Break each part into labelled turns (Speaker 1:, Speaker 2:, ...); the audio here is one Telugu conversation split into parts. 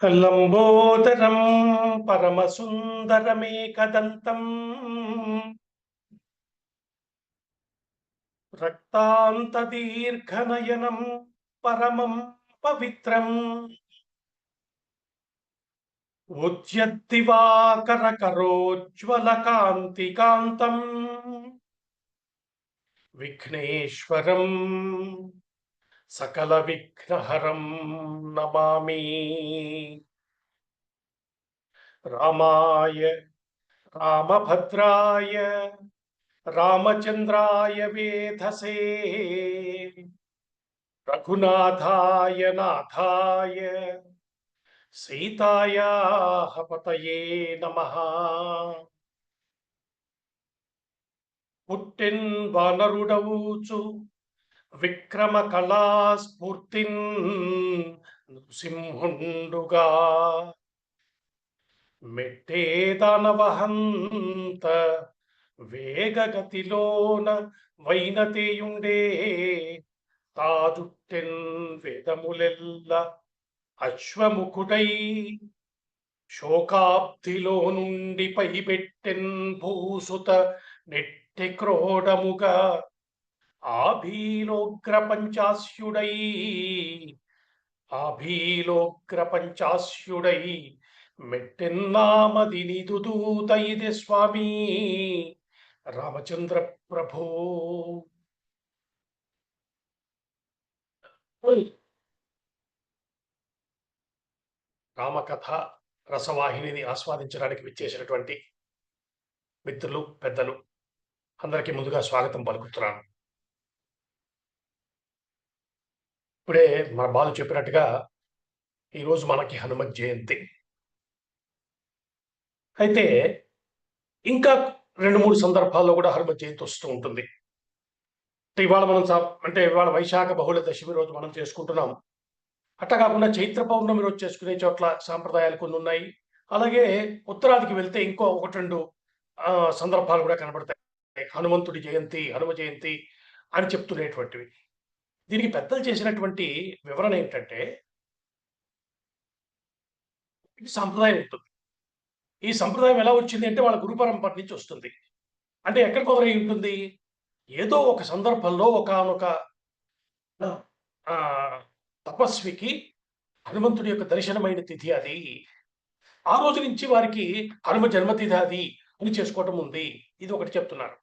Speaker 1: లంబోదరం పరమసుందరమేకదంతం రక్తాంతదీర్ఘనయనం పరమం పవిత్రం ఉద్యద్దివాకరకరోజ్వలకాంతికాంతం విఘ్నేశ్వరం సకల విఘ్నహరం నమామి. రామాయ రామభద్రాయ రామచంద్రాయ వేధసే రఘునాథాయ నాథాయ సీతాయాః పతయే నమః. పుట్టెన్ వానరుడవుచు విక్రమ కళా స్ఫూర్తిన్ నృసింహుండుగా మెట్టే దానవహంత వేగగతిలోన వైనతేయుండే తాజుట్టెన్ వేదములెల్ల అశ్వముఖుడై శోకాబ్ధిలో నుండి పైబెట్టెన్ భూసుత నెట్టె క్రోడముగా ఆభీలోగ్ర పంచాస్యుడై మెట్టెన్నామది దుదూత ఇది స్వామి రామచంద్ర ప్రభో. రామకథ రసవాహినిని ఆస్వాదించడానికి విచ్చేసినటువంటి మిత్రులు పెద్దలు అందరికీ ముందుగా స్వాగతం పలుకుతున్నాను. ఇప్పుడే మన బాలు చెప్పినట్టుగా ఈరోజు మనకి హనుమత్ జయంతి. అయితే ఇంకా 2-3 సందర్భాల్లో కూడా హనుమత్ జయంతి వస్తూ ఉంటుంది. ఇవాళ మనం ఇవాళ వైశాఖ బహుళ దశమి రోజు మనం చేసుకుంటున్నాం. అట్లా కాకుండా చైత్ర పౌర్ణమి రోజు చేసుకునే చోట్ల సాంప్రదాయాలు కొన్ని ఉన్నాయి. అలాగే ఉత్తరాదికి వెళ్తే ఇంకో 1-2 సందర్భాలు కూడా కనబడతాయి. హనుమంతుడి జయంతి, హనుమ జయంతి అని చెప్తున్నటువంటివి. దీనికి పెద్దలు చేసినటువంటి వివరణ ఏంటంటే, ఇది సంప్రదాయం ఉంటుంది. ఈ సంప్రదాయం ఎలా వచ్చింది అంటే వాళ్ళ గురు పరంపర నుంచి వస్తుంది. అంటే ఎక్కడ మొదలై ఉంటుంది? ఏదో ఒక సందర్భంలో ఒకానొక తపస్వికి హనుమంతుడి యొక్క దర్శనమైన తిథి అది. ఆ రోజు నుంచి వారికి హనుమ జన్మతిథి అది అని చేసుకోవటం ఉంది. ఇది ఒకటి చెప్తున్నారు.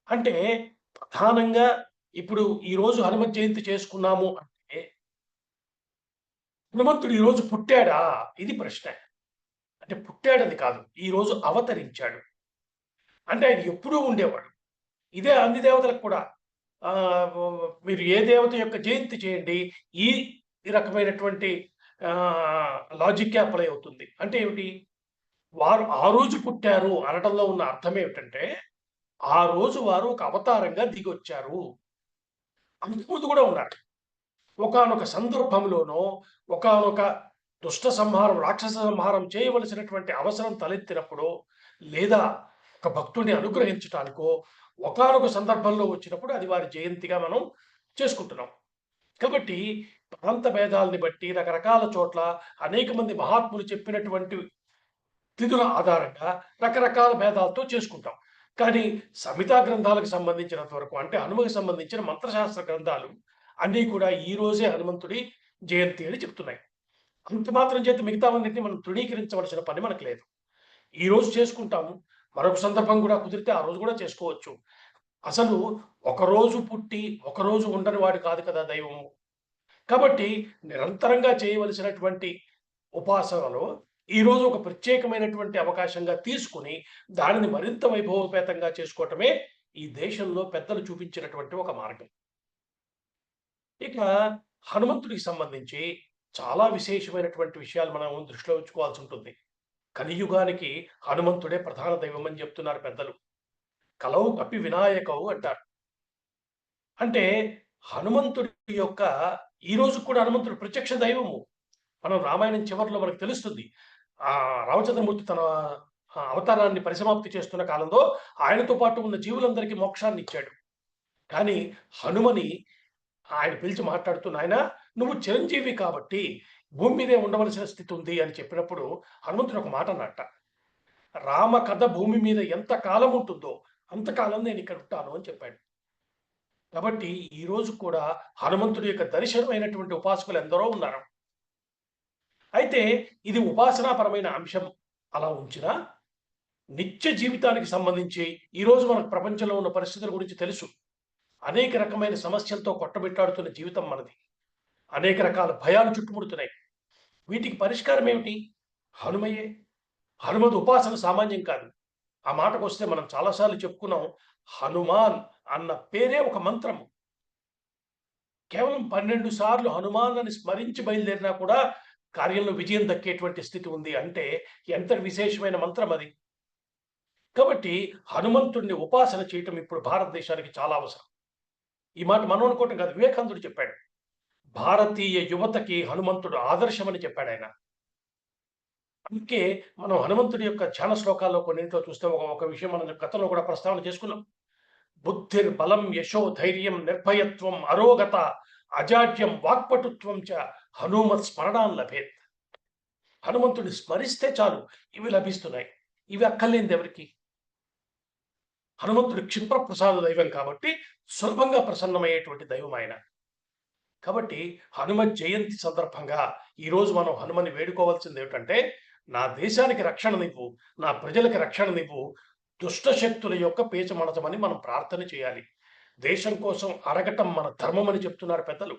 Speaker 1: అంటే ప్రధానంగా ఇప్పుడు ఈ రోజు హనుమత్ జయంతి చేసుకున్నాము అంటే హనుమంతుడు ఈ రోజు పుట్టాడా? ఇది ప్రశ్న. అంటే పుట్టాడని కాదు, ఈ రోజు అవతరించాడు. అంటే ఆయన ఎప్పుడూ ఉండేవాడు. ఇదే అన్ని దేవతలకు కూడా మీరు ఏ దేవత యొక్క జయంతి చేయండి, ఈ రకమైనటువంటి లాజిక్కే అప్లై అవుతుంది. అంటే ఏమిటి? వారు ఆ రోజు పుట్టారు అనటంలో ఉన్న అర్థం ఏమిటంటే, ఆ రోజు వారు ఒక అవతారంగా దిగొచ్చారు. అంతకుముందు కూడా ఉన్నారు. ఒకానొక సందర్భంలోనో ఒకానొక దుష్ట సంహారం, రాక్షస సంహారం చేయవలసినటువంటి అవసరం తలెత్తినప్పుడు, లేదా ఒక భక్తుడిని అనుగ్రహించటానికో ఒకానొక సందర్భంలో వచ్చినప్పుడు అది వారి జయంతిగా మనం చేసుకుంటున్నాం. కాబట్టి ప్రాంత భేదాలని బట్టి రకరకాల చోట్ల అనేక మంది మహాత్ములు చెప్పినటువంటి తిథుల ఆధారంగా రకరకాల భేదాలతో చేసుకుంటాం. కానీ సంహితా గ్రంథాలకు సంబంధించినంత వరకు, అంటే హనుమకి సంబంధించిన మంత్రశాస్త్ర గ్రంథాలు అన్నీ కూడా ఈ రోజే హనుమంతుడి జయంతి అని చెప్తున్నాయి. అంత మాత్రం చేత మిగతావన్నింటినీ మనం తృణీకరించవలసిన పని మనకు లేదు. ఈ రోజు చేసుకుంటాము, మరొక సందర్భం కూడా కుదిరితే ఆ రోజు కూడా చేసుకోవచ్చు. అసలు ఒకరోజు పుట్టి ఒకరోజు ఉండని వాడు కాదు కదా దైవము. కాబట్టి నిరంతరంగా చేయవలసినటువంటి ఉపాసనలో ఈరోజు ఒక ప్రత్యేకమైనటువంటి అవకాశంగా తీసుకుని దానిని మరింత వైభవపేతంగా చేసుకోవటమే ఈ దేశంలో పెద్దలు చూపించినటువంటి ఒక మార్గం. ఇక హనుమంతుడికి సంబంధించి చాలా విశేషమైనటువంటి విషయాలు మనం దృష్టిలో ఉంచుకోవాల్సి ఉంటుంది. కలియుగానికి హనుమంతుడే ప్రధాన దైవం అని చెప్తున్నారు పెద్దలు. కలవు కపి వినాయకవు అంటారు. అంటే హనుమంతుడి యొక్క ఈ రోజు కూడా హనుమంతుడు ప్రత్యక్ష దైవము. మనం రామాయణం చివరిలో మనకు తెలుస్తుంది. రామచంద్రమూర్తి తన అవతారాన్ని పరిసమాప్తి చేస్తున్న కాలంలో ఆయనతో పాటు ఉన్న జీవులందరికీ మోక్షాన్ని ఇచ్చాడు. కానీ హనుమని ఆయన పిలిచి మాట్లాడుతూ, నాయన నువ్వు చిరంజీవి కాబట్టి భూమి మీదే ఉండవలసిన స్థితి ఉంది అని చెప్పినప్పుడు హనుమంతుడు ఒక మాట అన్నట్ట. రామ కథ భూమి మీద ఎంత కాలం ఉంటుందో అంతకాలం నేను ఇక్కడ ఉంటాను అని చెప్పాడు. కాబట్టి ఈ రోజు కూడా హనుమంతుడి యొక్క దర్శనమైనటువంటి ఉపాసకులు ఎందరో ఉన్నారు. అయితే ఇది ఉపాసనాపరమైన అంశం అలా ఉంచినా, నిత్య జీవితానికి సంబంధించి ఈరోజు మనకు ప్రపంచంలో ఉన్న పరిస్థితుల గురించి తెలుసు. అనేక రకమైన సమస్యలతో కొట్టమిట్టాడుతున్న జీవితం మనది. అనేక రకాల భయాలు చుట్టుముడుతున్నాయి. వీటికి పరిష్కారం ఏమిటి? హనుమయే. హనుమద్ ఉపాసన సామాన్యం కాదు. ఆ మాటకొస్తే మనం చాలా సార్లు చెప్పుకున్నాం. హనుమాన్ అన్న పేరే ఒక మంత్రము. కేవలం 12 సార్లు హనుమాన్ అని స్మరించి బయలుదేరినా కూడా కార్యంలో విజయం దక్కేటువంటి స్థితి ఉంది అంటే ఎంతటి విశేషమైన మంత్రం అది. కాబట్టి హనుమంతుడిని ఉపాసన చేయటం ఇప్పుడు భారతదేశానికి చాలా అవసరం. ఈ మాట మనం అనుకోవటం కాదు, వివేకానందుడు చెప్పాడు. భారతీయ యువతకి హనుమంతుడు ఆదర్శమని చెప్పాడాయన. అందుకే మనం హనుమంతుడి యొక్క ధ్యాన శ్లోకాల్లో కొన్నింటిలో చూస్తే ఒక విషయం మనం గతంలో కూడా ప్రస్తావన చేసుకున్నాం. బుద్ధిర్బలం యశో ధైర్యం నిర్భయత్వం అరోగత అజాడ్యం వాక్పటుత్వం చ హనుమత్ స్మరణాన్ లభేత్. హనుమంతుడిని స్మరిస్తే చాలు ఇవి లభిస్తున్నాయి. ఇవి అక్కర్లేనిది ఎవరికి? హనుమంతుడు క్షిప్ర ప్రసాద దైవం కాబట్టి సులభంగా ప్రసన్నమయ్యేటువంటి దైవం ఆయన. కాబట్టి హనుమత్ జయంతి సందర్భంగా ఈరోజు మనం హనుమని వేడుకోవాల్సింది ఏమిటంటే, నా దేశానికి రక్షణనివ్వు, నా ప్రజలకి రక్షణనివ్వు, దుష్ట శక్తుల యొక్క పేచమనచమని మనం ప్రార్థన చేయాలి. దేశం కోసం అడగటం మన ధర్మం అని చెప్తున్నారు పెద్దలు.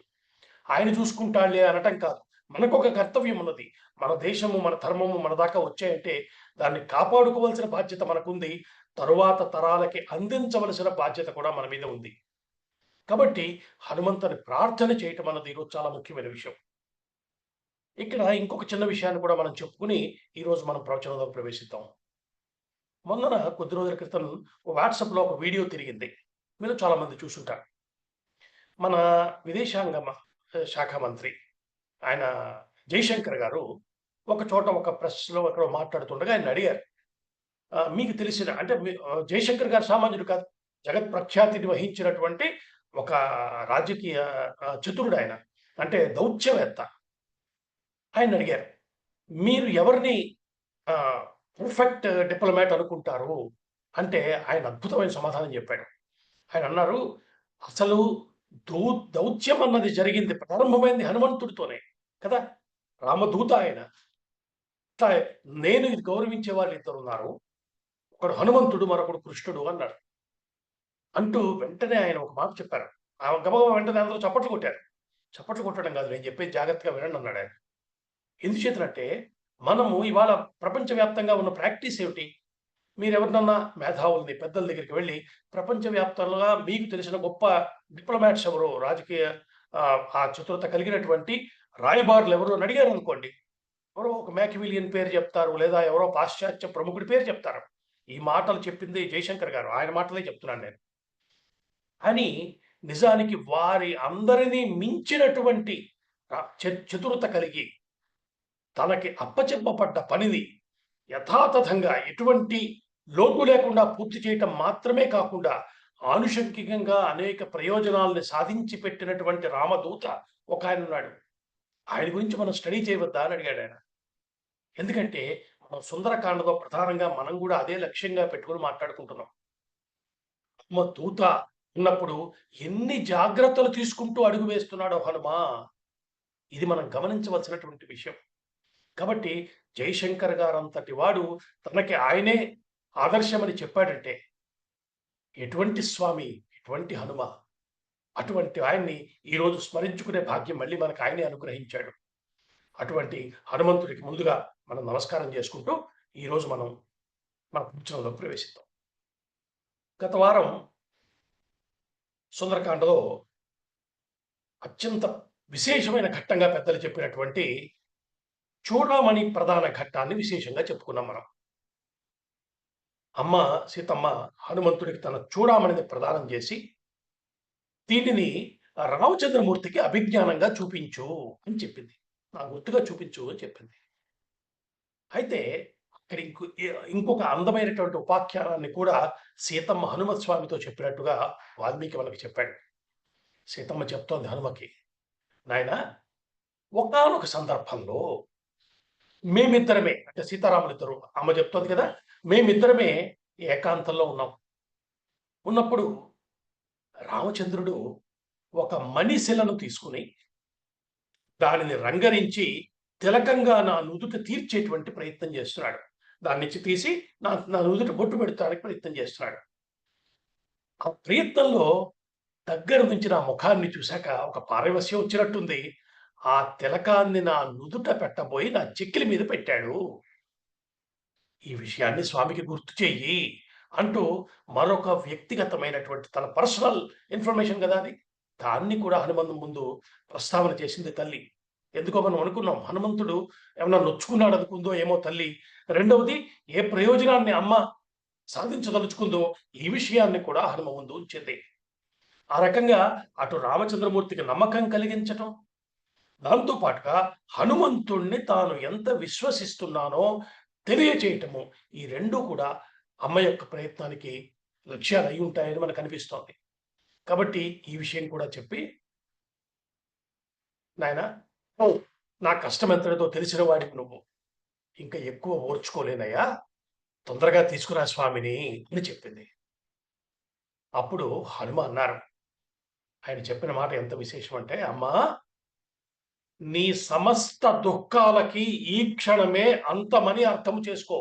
Speaker 1: ఆయన చూసుకుంటాడులే అనటం కాదు. మనకొక కర్తవ్యం ఉన్నది. మన దేశము, మన ధర్మము మన దాకా వచ్చాయంటే దాన్ని కాపాడుకోవాల్సిన బాధ్యత మనకుంది. తరువాత తరాలకి అందించవలసిన బాధ్యత కూడా మన మీద ఉంది. కాబట్టి హనుమంతుని ప్రార్థన చేయటం అన్నది ఈరోజు చాలా ముఖ్యమైన విషయం. ఇక్కడ ఇంకొక చిన్న విషయాన్ని కూడా మనం చెప్పుకుని ఈరోజు మనం ప్రవచనంలోకి ప్రవేశిద్దాం. మొన్నన కొద్ది రోజుల క్రితం వాట్సాప్‌లో ఒక వీడియో తిరిగింది. మీలో చాలా మంది చూసుంటారు. మన విదేశాంగ శాఖ మంత్రి ఆయన జైశంకర్ గారు ఒక చోట ఒక ప్రెస్‌లో ఎక్కడో మాట్లాడుతుండగా ఆయన్ని అడిగారు. మీకు తెలిసిన అంటే జైశంకర్ గారు సామాన్యుడు కాదు. జగత్ ప్రఖ్యాతిని వహించినటువంటి ఒక రాజకీయ చతురుడాయన. అంటే దౌత్యవేత్త. ఆయన్నడిగారు. మీరు ఎవరిని పర్ఫెక్ట్ డిప్లొమాట్ అనుకుంటారు? అంటే ఆయన అద్భుతమైన సమాధానం చెప్పాడు. ఆయనన్నారు, అసలు దౌత్యం అన్నది జరిగింది, ప్రారంభమైంది హనుమంతుడితోనే కదా! రామదూత ఆయన. అట్లా నేను ఇది గౌరవించే వాళ్ళు ఇద్దరున్నారు. ఒకడు హనుమంతుడు, మరొకడు కృష్ణుడు అన్నాడు. అంటూ వెంటనే ఆయన ఒక మాట చెప్పారు. గబగబా వెంటనే అందరూ చప్పట్లు కొట్టారు. చప్పట్లు కొట్టడం కాదు, నేను చెప్పేది జాగ్రత్తగా వినండి అన్నాడు ఆయన. ఎందుచేతనంటే మనము ఇవాళ ప్రపంచవ్యాప్తంగా ఉన్న ప్రాక్టీస్ ఏమిటి? మీరెవరినన్నా మేధావుల్ని, పెద్దల దగ్గరికి వెళ్లి ప్రపంచవ్యాప్తంగా మీకు తెలిసిన గొప్ప డిప్లొమాట్స్ ఎవరు, రాజకీయ ఆ చతురత కలిగినటువంటి రాయబారులు ఎవరు అని అడిగారనుకోండి. ఎవరో ఒక మ్యాకిమిలియన్ పేరు చెప్తారు. లేదా ఎవరో పాశ్చాత్య ప్రముఖుడి పేరు చెప్తారు. ఈ మాటలు చెప్పింది జయశంకర్ గారు. ఆయన మాటలే చెప్తున్నాను నేను. అని నిజానికి వారి అందరినీ మించినటువంటి చతురత కలిగి తనకి అప్పచెప్పబడ్డ పనిని యథాతథంగా ఎటువంటి లోటు లేకుండా పూర్తి చేయటం మాత్రమే కాకుండా ఆనుషంగికంగా అనేక ప్రయోజనాల్ని సాధించి పెట్టినటువంటి రామదూత ఒక ఆయన ఉన్నాడు. ఆయన గురించి మనం స్టడీ చేయవద్దా అని అడిగాడు ఆయన. ఎందుకంటే మనం సుందరకాండలో ప్రధానంగా మనం కూడా అదే లక్ష్యంగా పెట్టుకుని మాట్లాడుకుంటున్నాం. దూత ఉన్నప్పుడు ఎన్ని జాగ్రత్తలు తీసుకుంటూ అడుగు వేస్తున్నాడో హనుమా, ఇది మనం గమనించవలసినటువంటి విషయం. కాబట్టి జయశంకర్ గారంతటి వాడు తనకి ఆయనే ఆదర్శమని చెప్పాడంటే ఎటువంటి స్వామి, ఎటువంటి హనుమ. అటువంటి ఆయన్ని ఈరోజు స్మరించుకునే భాగ్యం మళ్ళీ మనకు ఆయనే అనుగ్రహించాడు. అటువంటి హనుమంతుడికి ముందుగా మనం నమస్కారం చేసుకుంటూ ఈరోజు మనం మన ప్రవచనంలోకి ప్రవేశిద్దాం. గత వారం సుందరకాండలో అత్యంత విశేషమైన ఘట్టంగా పెద్దలు చెప్పినటువంటి చూడమణి ప్రధాన ఘట్టాన్ని విశేషంగా చెప్పుకున్నాం మనం. అమ్మ సీతమ్మ హనుమంతుడికి తన చూడామణిని ప్రదానం చేసి దీనిని రామచంద్రమూర్తికి అభిజ్ఞానంగా చూపించు అని చెప్పింది. నా గుర్తుగా చూపించు అని చెప్పింది. అయితే అక్కడ ఇంకొక అందమైనటువంటి ఉపాఖ్యానాన్ని కూడా సీతమ్మ హనుమత్ స్వామితో చెప్పినట్టుగా వాల్మీకి మనకి చెప్పాడు. సీతమ్మ చెప్తోంది హనుమకి, నాయనా ఒకానొక సందర్భంలో మేమిద్దరమే అంటే సీతారాములిద్దరు అమ్మ చెప్తోంది కదా! మేమిద్దరమే ఏకాంతంలో ఉన్నాం. ఉన్నప్పుడు రామచంద్రుడు ఒక మణిశిలను తీసుకొని దానిని రంగరించి తిలకంగా నా నుదుట తీర్చేటువంటి ప్రయత్నం చేస్తున్నాడు. దాన్నిచ్చి తీసి నా నుదుట బొట్టు పెడతానికి ప్రయత్నం చేస్తున్నాడు. ఆ ప్రయత్నంలో దగ్గర నుంచి నా ముఖాన్ని చూశాక ఒక పారవస్యం వచ్చినట్టుంది. ఆ తిలకాన్ని నా నుదుట పెట్టబోయి నా చెక్కిలి మీద పెట్టాడు. ఈ విషయాన్ని స్వామికి గుర్తు చెయ్యి అంటూ మరొక వ్యక్తిగతమైనటువంటి తన పర్సనల్ ఇన్ఫర్మేషన్ కదా అది. దాన్ని కూడా హనుమంతు ముందు ప్రస్తావన చేసింది తల్లి. ఎందుకో మనం అనుకున్నాం హనుమంతుడు ఏమన్నా నొచ్చుకున్నాడు అనుకుందో ఏమో తల్లి. రెండవది ఏ ప్రయోజనాన్ని అమ్మ సాధించదలుచుకుందో ఈ విషయాన్ని కూడా హనుమ ముందు ఉంచింది. ఆ రకంగా అటు రామచంద్రమూర్తికి నమ్మకం కలిగించటం, దాంతో పాటుగా హనుమంతుణ్ణి తాను ఎంత విశ్వసిస్తున్నానో తెలియచేయటము ఈ 2 కూడా అమ్మ యొక్క ప్రయత్నానికి లక్ష్యాలై ఉంటాయని మనకు అనిపిస్తోంది. కాబట్టి ఈ విషయం కూడా చెప్పి, నాయనా నా కష్టం ఎంతటిదో తెలిసిన వాడివి నువ్వు. ఇంకా ఎక్కువ ఓర్చుకోలేనయ్యా. తొందరగా తీసుకురా స్వామిని అని చెప్పింది. అప్పుడు హనుమ అన్నారు. ఆయన చెప్పిన మాట ఎంత విశేషం అంటే, అమ్మా నీ సమస్త దుఃఖాలకి ఈ క్షణమే అంతమని అర్థం చేసుకో.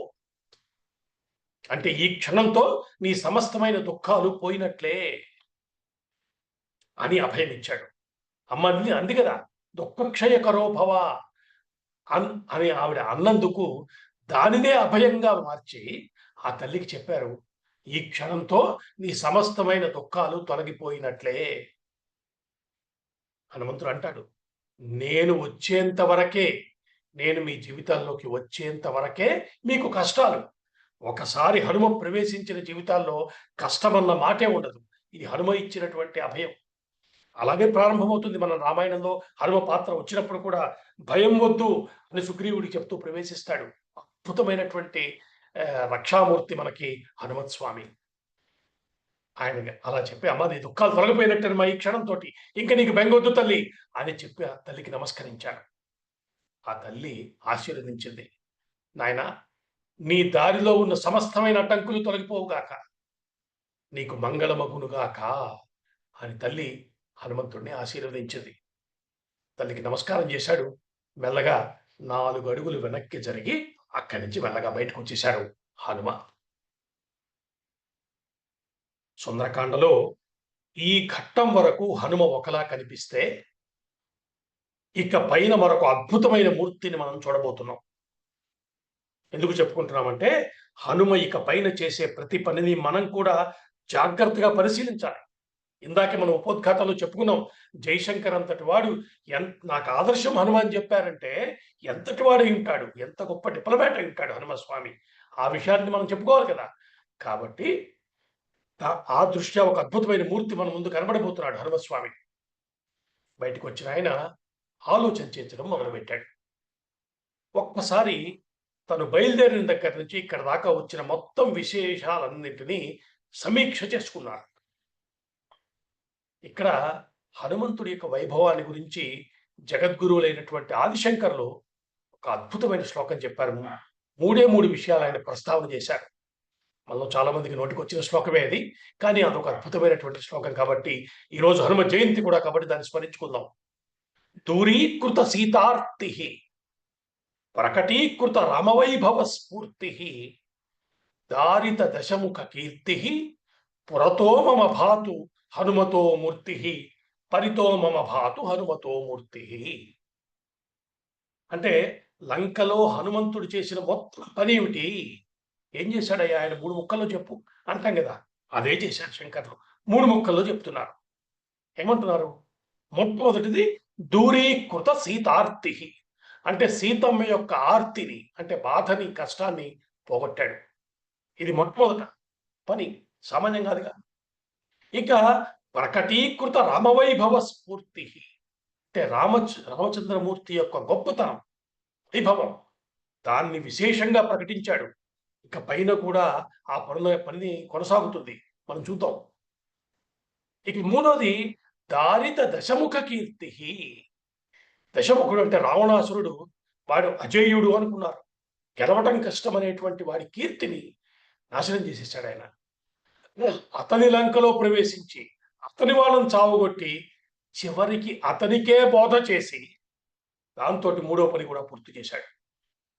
Speaker 1: అంటే ఈ క్షణంతో నీ సమస్తమైన దుఃఖాలు పోయినట్లే అని అభయమిచ్చాడు. అమ్మ అంది కదా, దుఃఖక్షయకరో భవ అని ఆవిడ అన్నందుకు దానినే అభయంగా మార్చి ఆ తల్లికి చెప్పారు. ఈ క్షణంతో నీ సమస్తమైన దుఃఖాలు తొలగిపోయినట్లే. హనుమంతుడు అంటాడు, నేను వచ్చేంత వరకే, నేను మీ జీవితాల్లోకి వచ్చేంత వరకే మీకు కష్టాలు. ఒకసారి హనుమ ప్రవేశించిన జీవితాల్లో కష్టమన్న మాటే ఉండదు. ఇది హనుమ ఇచ్చినటువంటి అభయం. అలాగే ప్రారంభమవుతుంది మన రామాయణంలో. హనుమ పాత్ర వచ్చినప్పుడు కూడా భయం వద్దు అని సుగ్రీవుడికి చెప్తూ ప్రవేశిస్తాడు. అద్భుతమైనటువంటి రక్షామూర్తి మనకి హనుమత్ స్వామి. ఆయన అలా చెప్పి, అమ్మ నీ దుఃఖాలు తొలగిపోయినట్టమ్మా ఈ క్షణంతోటి. ఇంక నీకు బెంగొద్దు తల్లి అని చెప్పి ఆ తల్లికి నమస్కరించాడు. ఆ తల్లి ఆశీర్వదించింది. నాయనా నీ దారిలో ఉన్న సమస్తమైన అడ్డంకులు తొలగిపోవుగాక, నీకు మంగళమగునుగాక అని తల్లి హనుమంతుడిని ఆశీర్వదించింది. తల్లికి నమస్కారం చేశాడు. మెల్లగా 4 అడుగులు వెనక్కి జరిగి అక్కడి నుంచి మెల్లగా బయటకు వచ్చేశాడు హనుమ. సుందరకాండలో ఈ ఘట్టం వరకు హనుమ ఒకలా కనిపిస్తే, ఇక పైన మరొక అద్భుతమైన మూర్తిని మనం చూడబోతున్నాం. ఎందుకు చెప్పుకుంటున్నామంటే, హనుమ ఇక పైన చేసే ప్రతి పనిని మనం కూడా జాగ్రత్తగా పరిశీలించాలి. ఇందాకే మనం ఉపోద్ఘాతంలో చెప్పుకున్నాం. జయశంకర్ అంతటి వాడు నాకు ఆదర్శం హనుమ అని చెప్పారంటే ఎంతటి వాడై ఉంటాడు, ఎంత గొప్ప డిప్లొమాట్ అయి ఉంటాడు హనుమస్వామి. ఆ విషయాన్ని మనం చెప్పుకోవాలి కదా. కాబట్టి ఆ దృష్ట్యా ఒక అద్భుతమైన మూర్తి మన ముందు కనబడబోతున్నాడు హనుమస్వామి. బయటకు వచ్చిన ఆయన ఆలోచన చేయించడం మొదలుపెట్టాడు. ఒక్కసారి తను బయలుదేరిన దగ్గర నుంచి ఇక్కడ దాకా వచ్చిన మొత్తం విశేషాలన్నింటినీ సమీక్ష చేసుకున్నారు. ఇక్కడ హనుమంతుడి యొక్క వైభవాన్ని గురించి జగద్గురువులైనటువంటి ఆదిశంకర్లు ఒక అద్భుతమైన శ్లోకం చెప్పారు. 3 విషయాలు ఆయన ప్రస్తావన చేశారు. మనలో చాలా మందికి నోటికి వచ్చిన శ్లోకమే అది. కానీ అదొక అద్భుతమైనటువంటి శ్లోకం కాబట్టి ఈరోజు హనుమ జయంతి కూడా కాబట్టి దాన్ని స్మరించుకుందాం. దూరీకృత సీతార్తి ప్రకటీకృత రామవైభవ స్ఫూర్తి దారిత దశముఖ కీర్తి పురతో మమ భాతు హనుమతో మూర్తి పరితో మమ భాతు హనుమతో మూర్తి. అంటే లంకలో హనుమంతుడు చేసిన మొత్తం పని ఏమిటి? ఏం చేశాడయ్యా ఆయన? 3 ముక్కల్లో చెప్పు అంటాం కదా, అదే చేశాడు శంకర్లు. 3 ముక్కల్లో చెప్తున్నారు. ఏమంటున్నారు? మొట్టమొదటిది దూరీకృత సీతార్తి, అంటే సీతమ్మ యొక్క ఆర్తిని, అంటే బాధని, కష్టాన్ని పోగొట్టాడు. ఇది మొట్టమొదట పని, సామాన్యం కాదుగా. ఇక ప్రకటీకృత రామవైభవ స్ఫూర్తి, అంటే రామచంద్రమూర్తి యొక్క గొప్పతనం, వైభవం, దాన్ని విశేషంగా ప్రకటించాడు. ఇక పైన కూడా ఆ పని కొనసాగుతుంది, మనం చూద్దాం. ఇక 3వది దారిత దశముఖ కీర్తి, దశముఖుడు అంటే రావణాసురుడు వాడు అజేయుడు అనుకున్నారు. గెలవటం కష్టం అనేటువంటి వాడి కీర్తిని నాశనం చేసేసాడు ఆయన. అతని లంకలో ప్రవేశించి అతని వాళ్ళని చావగొట్టి చివరికి అతనికే బోధ చేసి దాంతోటి మూడో పని కూడా పూర్తి చేశాడు.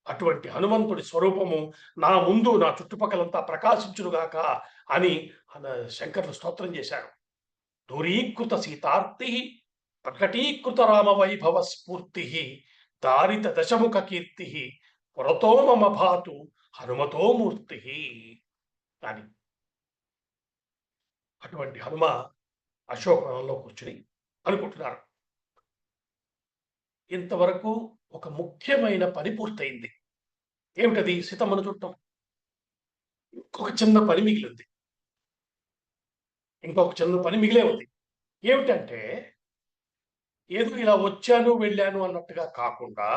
Speaker 1: అటువంటి హనుమంతుడి స్వరూపము నా ముందు నా చుట్టుపక్కలంతా ప్రకాశించునుగాక అని శంకరులు స్తోత్రం చేశారు. దూరీకృత సీతార్తి ప్రకటీకృత రామ వైభవ స్ఫూర్తి దారిత దశముఖ కీర్తి పురతో మమ భాతు హనుమతో మూర్తి అని. అటువంటి హనుమ అశోకవనంలో కూర్చుని అనుకుంటున్నారు. ఇంతవరకు ఒక ముఖ్యమైన పని పూర్తయింది. ఏమిటది? సీతమ్మను చుట్టం. ఇంకొక చిన్న పని మిగిలింది. మిగిలే ఉంది. ఏమిటంటే ఏదో ఇలా వచ్చాను వెళ్ళాను అన్నట్టుగా కాకుండా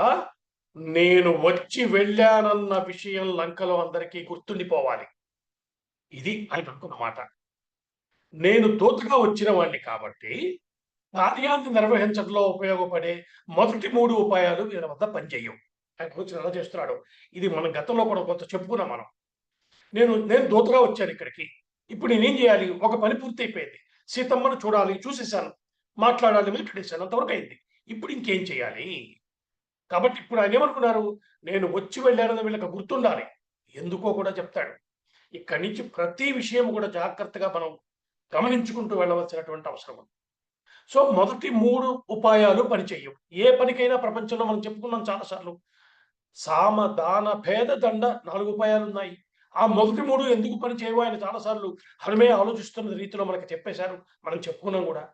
Speaker 1: నేను వచ్చి వెళ్ళానన్న విషయం లంకలో అందరికీ గుర్తుండిపోవాలి. ఇది ఆయన అనుకున్న మాట. నేను దూతగా వచ్చిన వాడిని కాబట్టి కార్యాన్ని నిర్వహించడంలో ఉపయోగపడే మొదటి 3 ఉపాయాలు వీళ్ళ వద్ద పనిచేయవు. ఆయన కూర్చొని ఎలా చేస్తున్నాడు. ఇది మనం గతంలో కూడా కొంత చెప్పుకున్నాం మనం. నేను దూతగా వచ్చాను ఇక్కడికి. ఇప్పుడు నేనేం చేయాలి? ఒక పని పూర్తి అయిపోయింది. సీతమ్మను చూడాలి, చూసేశాను. మాట్లాడేశాను, అంతవరకు అయింది. ఇప్పుడు ఇంకేం చేయాలి? కాబట్టి ఇప్పుడు ఆయన ఏమనుకున్నారు? నేను వచ్చి వెళ్ళానని వీళ్ళకి గుర్తుండాలి. ఎందుకో కూడా చెప్తాడు. ఇక్కడి నుంచి ప్రతి విషయం కూడా జాగ్రత్తగా మనం గమనించుకుంటూ వెళ్ళవలసినటువంటి అవసరం ఉంది. సో మొదటి 3 ఉపాయాలు పనిచేయవు. ఏ పనికైనా ప్రపంచంలో మనం చెప్పుకున్నాం చాలాసార్లు. సామ దాన భేద దండ 4 ఉపాయాలు ఉన్నాయి. ఆ మొదటి 3 ఎందుకు పని చేయవు ఆయన చాలాసార్లు హనుమే ఆలోచిస్తున్న రీతిలో మనకి చెప్పేశారు. మనం చెప్పుకున్నాం కూడా.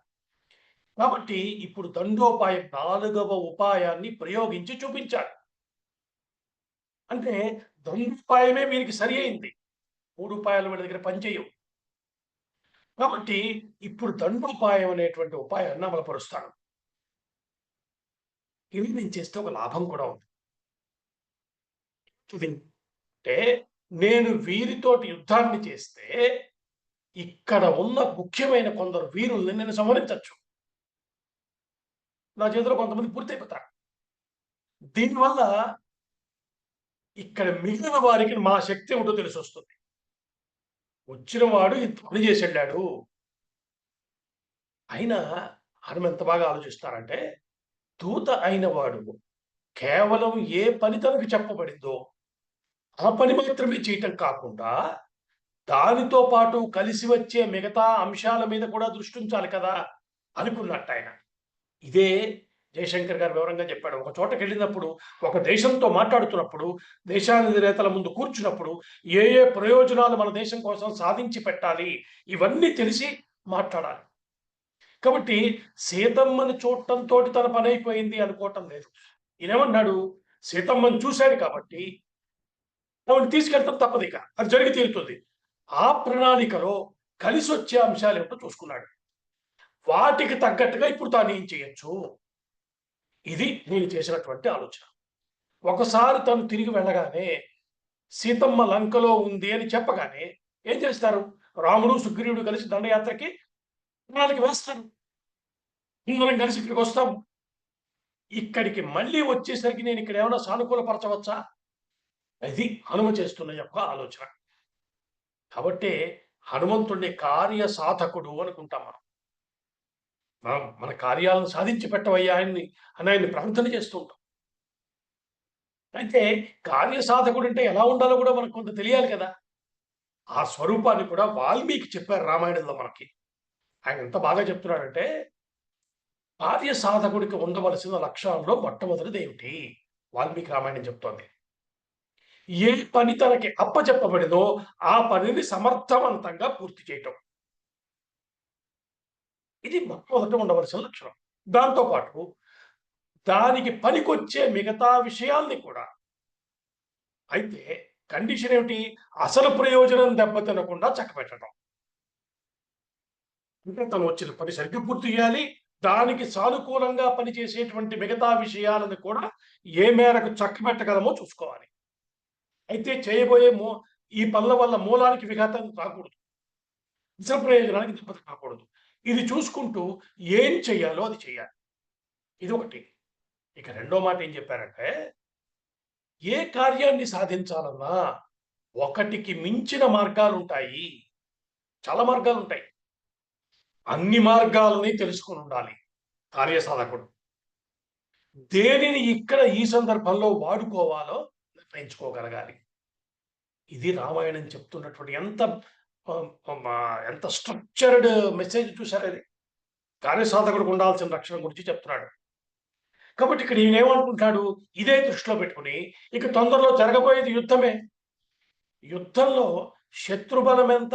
Speaker 1: కాబట్టి ఇప్పుడు దండోపాయం 4వ ఉపాయాన్ని ప్రయోగించి చూపించాడు. అంటే దండోపాయమే వీరికి సరి అయింది. 3 ఉపాయాలు వీళ్ళ దగ్గర పనిచేయవు. కాబట్టి ఇప్పుడు దండోపాయం అనేటువంటి ఉపాయాన్ని అమలుపరుస్తాను. ఇది నేను చేస్తే ఒక లాభం కూడా ఉంది. అంటే నేను వీరితోటి యుద్ధాన్ని చేస్తే ఇక్కడ ఉన్న ముఖ్యమైన కొందరు వీరుల్ని నేను సంహరించచ్చు. నా చేతిలో కొంతమంది పూర్తయిపోతారు. దీనివల్ల ఇక్కడ మిగిలిన వారికి మా శక్తి ఏమిటో తెలిసి వస్తుంది. వచ్చిన వాడు ఇంత పని చేసి వెళ్ళాడు. అయినా హనుమ ఎంత బాగా ఆలోచిస్తారంటే దూత అయిన వాడు కేవలం ఏ పని తనకు చెప్పబడిందో ఆ పని మాత్రమే చేయటం కాకుండా దానితో పాటు కలిసి వచ్చే మిగతా అంశాల మీద కూడా దృష్టి ఉంచాలి కదా అనుకున్నట్టు ఆయన. ఇదే జయశంకర్ గారు వివరంగా చెప్పాడు. ఒక చోటకి వెళ్ళినప్పుడు, ఒక దేశంతో మాట్లాడుతున్నప్పుడు, దేశాధినేతల ముందు కూర్చున్నప్పుడు ఏ ఏ ప్రయోజనాలు మన దేశం కోసం సాధించి పెట్టాలి ఇవన్నీ తెలిసి మాట్లాడాలి. కాబట్టి సీతమ్మని చూడటంతో తన పని అయిపోయింది అనుకోవటం లేదు. ఈయనేమన్నాడు? సీతమ్మని చూశాడు కాబట్టి ఆవిడ తీసుకెళ్ళటం తప్పదు, ఇక అది జరిగి తీరుతుంది. ఆ ప్రణాళికలో కలిసి వచ్చే అంశాలు ఏమిటో చూసుకున్నాడు. వాటికి తగ్గట్టుగా ఇప్పుడు తాను ఏం చేయొచ్చు, ఇది నేను చేసినటువంటి ఆలోచన. ఒకసారి తను తిరిగి వెళ్ళగానే సీతమ్మ లంకలో ఉంది అని చెప్పగానే ఏం చేస్తారు? రాముడు సుగ్రీవుడు కలిసి దండయాత్రకి ప్రణాళిక వేస్తారు. అందరం కలిసి ఇక్కడికి వస్తాము. ఇక్కడికి మళ్ళీ వచ్చేసరికి నేను ఇక్కడ ఏమైనా సానుకూలపరచవచ్చా? అది హనుమ చేస్తున్న యొక్క ఆలోచన. కాబట్టి హనుమంతుడిని కార్య సాధకుడు అనుకుంటాం మనం. మన కార్యాలను సాధించి పెట్టవయ్యా అని ఆయన్ని ప్రార్థన చేస్తూ ఉంటాం. అయితే కార్యసాధకుడు అంటే ఎలా ఉండాలో కూడా మనకు కొంత తెలియాలి కదా. ఆ స్వరూపాన్ని కూడా వాల్మీకి చెప్పారు రామాయణంలో మనకి. ఆయన ఎంత బాగా చెప్తున్నాడంటే కార్యసాధకుడికి ఉండవలసిన లక్షణంలో మొట్టమొదటిది ఏమిటి? వాల్మీకి రామాయణం చెప్తోంది. ఏ పని తనకి అప్పచెప్పబడిందో ఆ పనిని సమర్థవంతంగా పూర్తి చేయటం. ఇది మొట్టమొదట ఉండవలసిన లక్షణం. దాంతోపాటు దానికి పనికొచ్చే మిగతా విషయాల్ని కూడా. అయితే కండిషన్ ఏమిటి? అసలు ప్రయోజనం దెబ్బతినకుండా చక్కబెట్టడం. అంటే తను వచ్చిన పని సరిగ్గా పూర్తి చేయాలి. దానికి సానుకూలంగా పనిచేసేటువంటి మిగతా విషయాలను కూడా ఏ మేరకు చక్కబెట్టగలమో చూసుకోవాలి. అయితే చేయబోయే ఈ పనుల వల్ల మూలానికి విఘాతం రాకూడదు. అసలు ప్రయోజనానికి దెబ్బతి కాకూడదు. ఇది చూసుకుంటూ ఏం చేయాలో అది చేయాలి. ఇది ఒకటి. ఇక రెండో మాట ఏం చెప్పారంటే, ఏ కార్యాన్ని సాధించాలన్నా ఒకటికి మించిన మార్గాలుంటాయి. చాలా మార్గాలుంటాయి. అన్ని మార్గాలని తెలుసుకొని ఉండాలి కార్యసాధకుడు. దేనిని ఇక్కడ ఈ సందర్భంలో వాడుకోవాలో నిర్ణయించుకోగలగాలి. ఇది రామాయణం చెప్తున్నటువంటి ఎంత స్ట్రక్చర్డ్ మెసేజ్ చూసారా ఇది? కార్యసాధకుడికి ఉండాల్సిన లక్షణం గురించి చెప్తున్నాడు. కాబట్టి ఇక్కడ ఈయనేమనుకుంటాడు, ఇదే దృష్టిలో పెట్టుకొని ఇక తొందరలో జరగబోయేది యుద్ధమే. యుద్ధంలో శత్రు బలమెంత,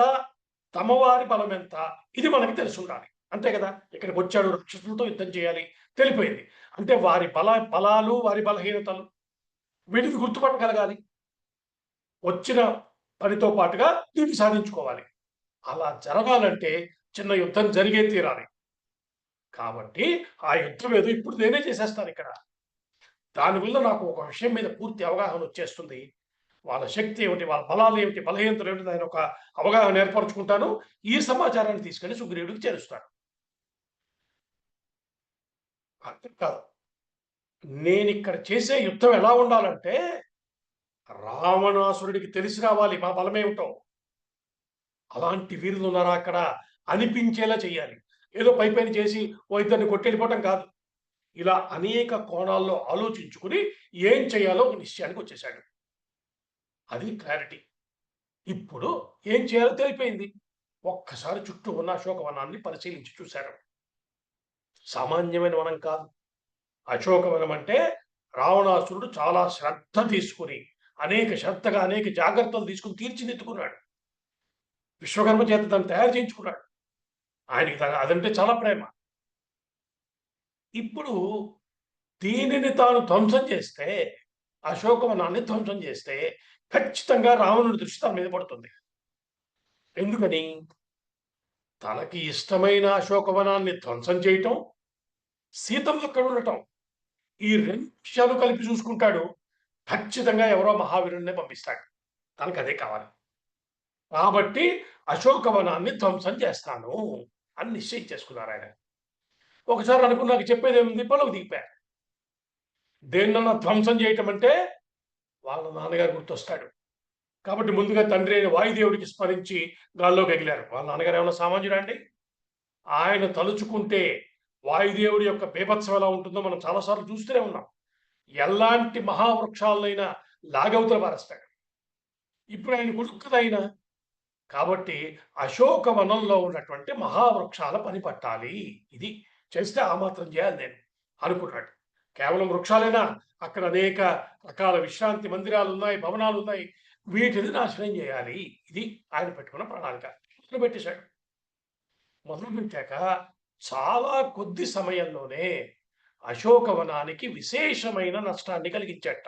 Speaker 1: తమవారి బలమెంత ఇది మనకి తెలిసుండాలి. అంతే కదా! ఇక్కడికి వచ్చాడు రాక్షసులతో యుద్ధం చేయాలి తెలిపోయింది. అంటే వారి బలాలు, వారి బలహీనతలు వీటిని గుర్తుపట్టగలగాలి. వచ్చిన పనితో పాటుగా దీన్ని సాధించుకోవాలి. అలా జరగాలంటే చిన్న యుద్ధం జరిగే తీరాలి. కాబట్టి ఆ యుద్ధం ఏదో ఇప్పుడు నేనే చేసేస్తాను ఇక్కడ. దానివల్ల నాకు ఒక విషయం మీద పూర్తి అవగాహన వచ్చేస్తుంది. వాళ్ళ శక్తి ఏమిటి, వాళ్ళ బలాలు ఏమిటి, బలహీనతలు ఏమిటి, దాని ఒక అవగాహన ఏర్పరచుకుంటాను. ఈ సమాచారాన్ని తీసుకెళ్లి సుగ్రీవుడికి చేరుస్తాను. అర్థం కాదు. నేనిక్కడ చేసే యుద్ధం ఎలా ఉండాలంటే రావణాసురుడికి తెలిసి రావాలి మా బలమేమిటో. అలాంటి వీరులు ఉన్నారా అక్కడ అనిపించేలా చేయాలి. ఏదో పైపైన చేసి ఓ ఇద్దరిని కొట్టెళ్ళిపోవటం కాదు. ఇలా అనేక కోణాల్లో ఆలోచించుకుని ఏం చేయాలో ఒక నిశ్చయానికి వచ్చేశాడు. అది క్లారిటీ. ఇప్పుడు ఏం చేయాలో తెలిపోయింది. ఒక్కసారి చుట్టూ ఉన్న అశోకవనాన్ని పరిశీలించి చూశారు. సామాన్యమైన వనం కాదు. అశోకవనం అంటే రావణాసురుడు చాలా శ్రద్ధ తీసుకుని శ్రద్ధగా అనేక జాగ్రత్తలు తీసుకుని తీర్చిదిద్దుకున్నాడు. విశ్వకర్మ చేత దాన్ని తయారు చేయించుకున్నాడు. ఆయనకి అదంటే చాలా ప్రేమ. ఇప్పుడు దీనిని తాను ధ్వంసం చేస్తే, అశోకవనాన్ని ధ్వంసం చేస్తే ఖచ్చితంగా రావణుడి దృష్టి తన మీద పడుతుంది. ఎందుకని? తనకి ఇష్టమైన అశోకవనాన్ని ధ్వంసం చేయటం, సీతమ్మ అక్కడ ఉండటం. ఈ రెండు విషయాలు కలిపి చూసుకుంటాడు. ఖచ్చితంగా ఎవరో మహావీరుడినే పంపిస్తాడు. తనకు అదే కావాలి. కాబట్టి అశోకవనాన్ని ధ్వంసం చేస్తాను అని నిశ్చయించేసుకున్నారు ఆయన. ఒకసారి అనుకున్నాక చెప్పేదేముంది, పొలకు దిగిపోయారు. దేన్నన్నా ధ్వంసం చేయటం అంటే వాళ్ళ నాన్నగారు గుర్తొస్తాడు. కాబట్టి ముందుగా తండ్రి అయిన వాయుదేవుడికి స్మరించి గాల్లోకి ఎగిలారు. వాళ్ళ నాన్నగారు ఏమన్నా సామాన్యుడా అండి? ఆయన తలుచుకుంటే వాయుదేవుడి యొక్క బీభత్సం ఎలా ఉంటుందో మనం చాలాసార్లు చూస్తూనే ఉన్నాం. ఎలాంటి మహావృక్షాలనైనా లాగవతల పారేస్తాడు. ఇప్పుడు ఆయన కొడుకు కదా ఆయన. కాబట్టి అశోకవనంలో ఉన్నటువంటి మహావృక్షాల పని పట్టాలి. ఇది చేస్తే ఆ మాత్రం చేయాలి నేను అనుకున్నాడు. కేవలం వృక్షాలేనా? అక్కడ అనేక రకాల విశ్రాంతి మందిరాలు ఉన్నాయి, భవనాలు ఉన్నాయి. వీటిని నాశనం చేయాలి. ఇది ఆయన పెట్టుకున్న ప్రణాళిక. మొదలుపెట్టేశాడు. మొదలుపెట్టాక చాలా కొద్ది సమయంలోనే అశోకవనానికి విశేషమైన నష్టాన్ని కలిగించాట.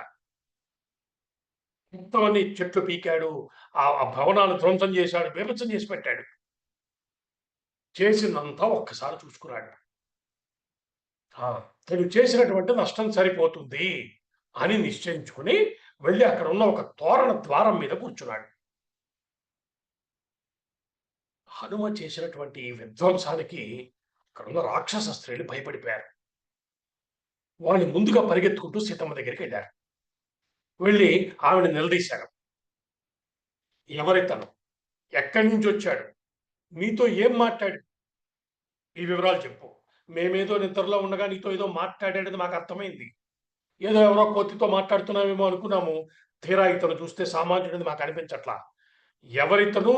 Speaker 1: మొత్తం చెట్లు పీకాడు, ఆ భవనాలు ధ్వంసం చేశాడు, బీభత్సం చేసి పెట్టాడు. చేసిందంతా ఒక్కసారి చూసుకున్నాడు. తను చేసినటువంటి నష్టం సరిపోతుంది అని నిశ్చయించుకుని వెళ్ళి అక్కడ ఉన్న ఒక తోరణ ద్వారం మీద కూర్చున్నాడు. హనుమ చేసినటువంటి విధ్వంసానికి అక్కడున్న రాక్షస స్త్రీలు భయపడిపోయారు. వాళ్ళు ముందుగా పరిగెత్తుకుంటూ సీతమ్మ దగ్గరికి వెళ్ళారు. వెళ్ళి ఆవిడ నిలదీశారు. ఎవరితను? ఎక్కడి నుంచి వచ్చాడు? నీతో ఏం మాట్లాడు? ఈ వివరాలు చెప్పు. మేమేదో నిద్రలో ఉండగా నీతో ఏదో మాట్లాడేది మాకు అర్థమైంది. ఏదో ఎవరో కోతితో మాట్లాడుతున్నామేమో అనుకున్నాము. తీరా ఇతను చూస్తే సామాన్యుడిని మాకు అనిపించట్లా. ఎవరితను,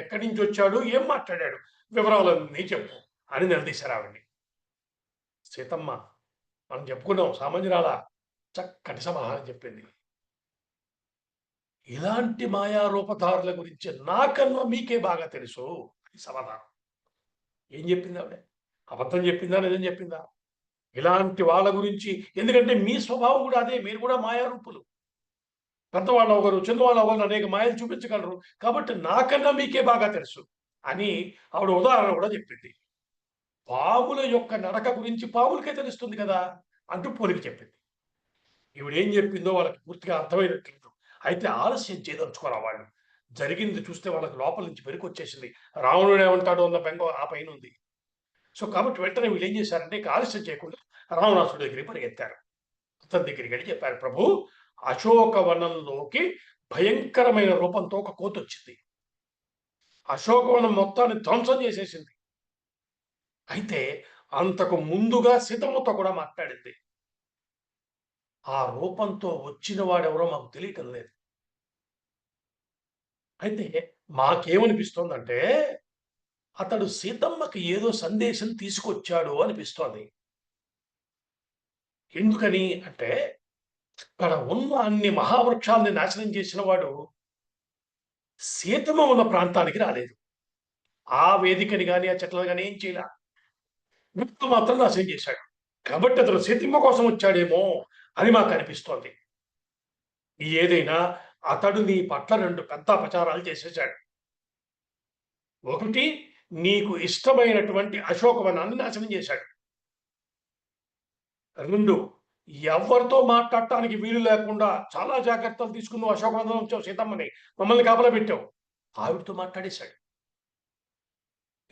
Speaker 1: ఎక్కడి నుంచి వచ్చాడు, ఏం మాట్లాడాడు, వివరాలన్నీ చెప్పు అని నిలదీశారు ఆవిడ్ని. సీతమ్మ, మనం చెప్పుకున్నాం సామాన్యురాలా, చక్కటి సమాధానం చెప్పింది. ఇలాంటి మాయారూపధారుల గురించి నాకన్నా మీకే బాగా తెలుసు అని సమాధానం. ఏం చెప్పింది ఆవిడ? అబద్ధం చెప్పిందా, నిజం చెప్పిందా? ఇలాంటి వాళ్ళ గురించి, ఎందుకంటే మీ స్వభావం కూడా అదే, మీరు కూడా మాయారూపులు. పెద్దవాళ్ళు ఒకరు, చిన్నవాళ్ళు ఒకరు అనేక మాయలు చూపించగలరు. కాబట్టి నాకన్నా మీకే బాగా తెలుసు అని ఆవిడ ఉదాహరణ కూడా చెప్పింది. పాముల యొక్క నడక గురించి పాములకే తెలుస్తుంది కదా అంటూ పోలిక చెప్పింది. ఈవిడ ఏం చెప్పిందో వాళ్ళకి పూర్తిగా అర్థమైనట్లేదు. అయితే ఆలస్యం చేయదలుచుకోరా వాళ్ళు. జరిగింది చూస్తే వాళ్ళకి లోపల నుంచి పెరుకొచ్చేసింది. రావణుడు ఏమంటాడో అన్న బెంగ ఆ పైన ఉంది. సో కాబట్టి వెంటనే వీళ్ళు ఏం చేశారంటే ఇక ఆలస్యం చేయకుండా రావణాసుడి దగ్గరికి పరిగెత్తారు. అతని దగ్గరికి వెళ్ళి చెప్పారు, ప్రభు అశోకవనంలోకి భయంకరమైన రూపంతో ఒక కోతొచ్చింది. అశోకవనం మొత్తాన్ని ధ్వంసం చేసేసింది. అయితే అంతకు ముందుగా సీతమ్మతో కూడా మాట్లాడింది. ఆ రూపంతో వచ్చిన వాడెవరో మాకు తెలియటం లేదు. అయితే మాకేమనిపిస్తోందంటే అతడు సీతమ్మకి ఏదో సందేశం తీసుకొచ్చాడు అనిపిస్తోంది. ఎందుకని అంటే అక్కడ ఉన్న అన్ని మహావృక్షాల్ని నాశనం చేసిన వాడు సీతమ్మ ఉన్న ప్రాంతానికి రాలేదు. ఆ వేదికని గాని, ఆ చెట్లను గాని ఏం చేయలా. గుర్తు మాత్రం నాశనం చేశాడు. కాబట్టి అతను సీతమ్మ కోసం వచ్చాడేమో అని మాకు అనిపిస్తోంది. ఏదైనా అతడు నీ పట్ల 2 పెద్ద అపచారాలు చేసేశాడు. ఒకటి, నీకు ఇష్టమైనటువంటి అశోకవనాన్ని నాశనం చేశాడు. 2, ఎవ్వరితో మాట్లాడటానికి వీలు లేకుండా చాలా జాగ్రత్తలు తీసుకుని నువ్వు అశోకవనంలో ఉంచావు సీతమ్మని. మమ్మల్ని కాపలా పెట్టావు. ఆవిడతో మాట్లాడేశాడు.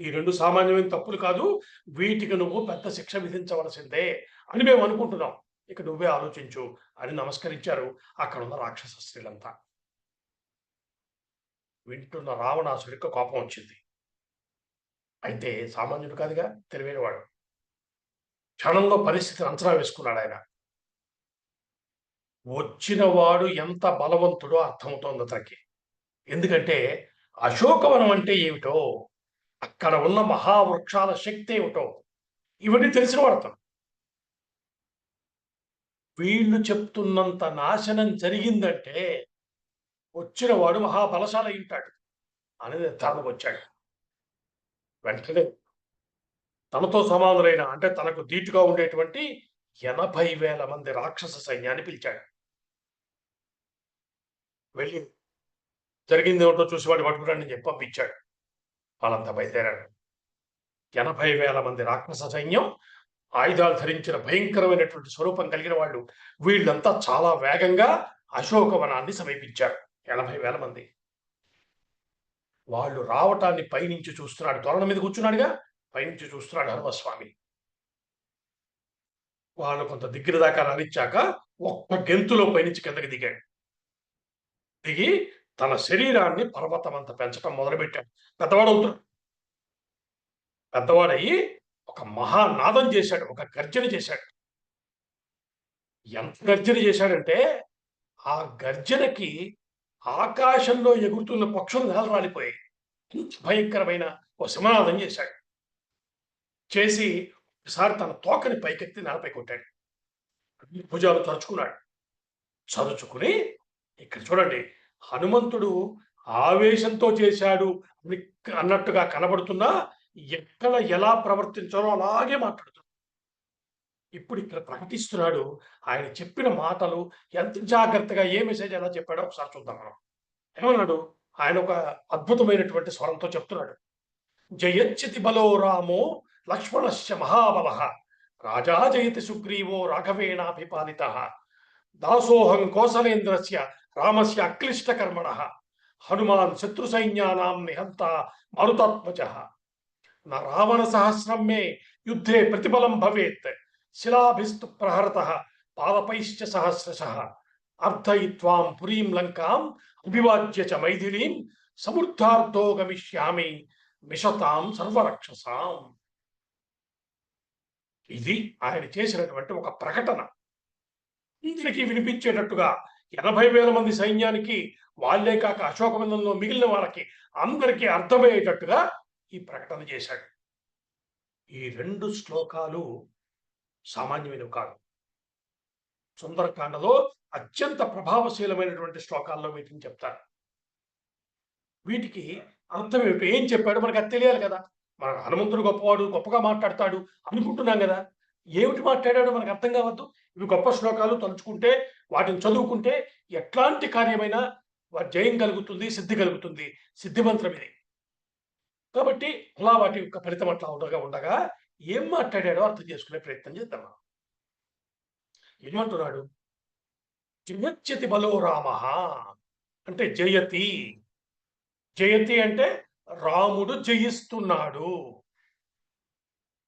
Speaker 1: ఈ 2 సామాన్యమైన తప్పులు కాదు. వీటికి నువ్వు పెద్ద శిక్ష విధించవలసిందే అని మేము అనుకుంటున్నాం. ఇక నువ్వే ఆలోచించు అని నమస్కరించారు అక్కడున్న రాక్షస స్త్రీలంతా. వింటున్న రావణాసుడికి కోపం వచ్చింది. అయితే సామాన్యుడు కాదుగా, తెలివైనవాడు. క్షణంలో పరిస్థితిని అంచనా వేసుకున్నాడు ఆయన. వచ్చిన వాడు ఎంత బలవంతుడో అర్థమవుతోంది అతనికి. ఎందుకంటే అశోకవనం అంటే ఏమిటో, అక్కడ ఉన్న మహావృక్షాల శక్తి ఏమిటో ఇవన్నీ తెలిసినవాడు అతను. వీళ్ళు చెప్తున్నంత నాశనం జరిగిందంటే వచ్చిన వాడు మహాబలశాలి అయి ఉంటాడు అని నిర్ధారణకు వచ్చాడు. వెంటనే తనతో సమానులైన అంటే తనకు ధీటుగా ఉండేటువంటి 80,000 మంది రాక్షస సైన్యాన్ని పిలిచాడు. వెళ్ళి జరిగింది ఏమిటో చూసి వాడు పట్టుకురండి అని చెప్పి పంపించాడు. వాళ్ళంతా బయలుదేరారు. 80,000 మంది రాక్షస సైన్యం, ఆయుధాలు ధరించిన భయంకరమైనటువంటి స్వరూపం కలిగిన వాళ్ళు. వీళ్ళంతా చాలా వేగంగా అశోకవనాన్ని సమీపించారు. 80,000 మంది. వాళ్ళు రావటాన్ని పైనుంచి చూస్తున్నాడు. తోరణ మీద కూర్చున్నాడుగా, పైనుంచి చూస్తున్నాడు హనుమస్వామి. వాళ్ళు కొంత దగ్గర దాకా రానిచ్చాక ఒక్క గెంతులో పైనుంచి కిందకి దిగాడు. దిగి తన శరీరాన్ని పర్వతమంత పెంచడం మొదలుపెట్టాడు. పెద్దవాడవుతున్నాడు. పెద్దవాడయ్యి ఒక మహానాదం చేశాడు. ఒక గర్జన చేశాడు. ఎంత గర్జన చేశాడంటే ఆ గర్జనకి ఆకాశంలో ఎగురుతున్న పక్షులు నేలరాలిపోయాయి. భయంకరమైన ఓ సింహనాదం చేశాడు. చేసి ఒకసారి తన తోకని పైకెత్తి నేలపై కొట్టాడు. భుజాలు తరుచుకున్నాడు. చరుచుకుని ఇక్కడ చూడండి, హనుమంతుడు ఆవేశంతో చేశాడు అన్నట్టుగా కనబడుతున్నా ఎక్కడ ఎలా ప్రవర్తించాలో అలాగే మాట్లాడుతున్నాడు. ఇప్పుడు ఇక్కడ ప్రకటిస్తున్నాడు. ఆయన చెప్పిన మాటలు ఎంత జాగ్రత్తగా ఏ మెసేజ్ ఎలా చెప్పాడో ఒకసారి చూద్దాం మనం. ఏమన్నాడు? ఆయన ఒక అద్భుతమైనటువంటి స్వరంతో చెప్తున్నాడు. జయచ్యతి బలో రామో లక్ష్మణస్య మహాబలః రాజా జయతి సుగ్రీవో రాఘవేణాభిపాలితః దాసోహం కోసలేంద్రస్య రామస్య అక్లిష్టకర్మణః హనుమాన్ శత్రు సైన్యానాం నిహంత మరుతాత్మజః న రావణ సహస్రం మే యుద్ధే ప్రతిబలం భవేత్ శిలాభిస్తు ప్రహరతః పాదపైశ్చ సహస్రశః అర్థయిత్వాం పురీం లంకాం అభివాజ్య చ మైథిలీం సమృద్ధార్థో గమిష్యామి మిషతాం సర్వరక్షసాం. ఇది ఆయన చేసినటువంటి ఒక ప్రకటన. ఇంద్రుడికి వినిపించేటట్టుగా 80,000 మంది సైన్యానికి, వాళ్లే కాక అశోకవనంలో మిగిలిన వాళ్ళకి అందరికీ అర్థమయ్యేటట్టుగా ఈ ప్రకటన చేశాడు. ఈ 2 శ్లోకాలు సామాన్యమైనవి కాదు. సుందరకాండలో అత్యంత ప్రభావశీలమైనటువంటి శ్లోకాల్లో వీటిని చెప్తారు. వీటికి అర్థం ఏమిటో, ఏం చెప్పాడు మనకు అది తెలియాలి కదా. మన హనుమంతుడు గొప్పవాడు, గొప్పగా మాట్లాడతాడు అనుకుంటున్నాం కదా. ఏమిటి మాట్లాడాడో మనకు అర్థం కావద్దు. ఇవి గొప్ప శ్లోకాలు, తలుచుకుంటే వాటిని చదువుకుంటే ఎట్లాంటి కార్యమైనా జయం కలుగుతుంది, సిద్ధి కలుగుతుంది. సిద్ధి మంత్రం ఇది. కాబట్టి అలా వాటి యొక్క ఫలితం అట్లా ఉండగా ఏం మాట్లాడాడో అర్థం చేసుకునే ప్రయత్నం చేద్దాం. ఏమంటున్నాడు? జయత్యతి బలో రామ అంటే జయతి. జయతి అంటే రాముడు జయిస్తున్నాడు.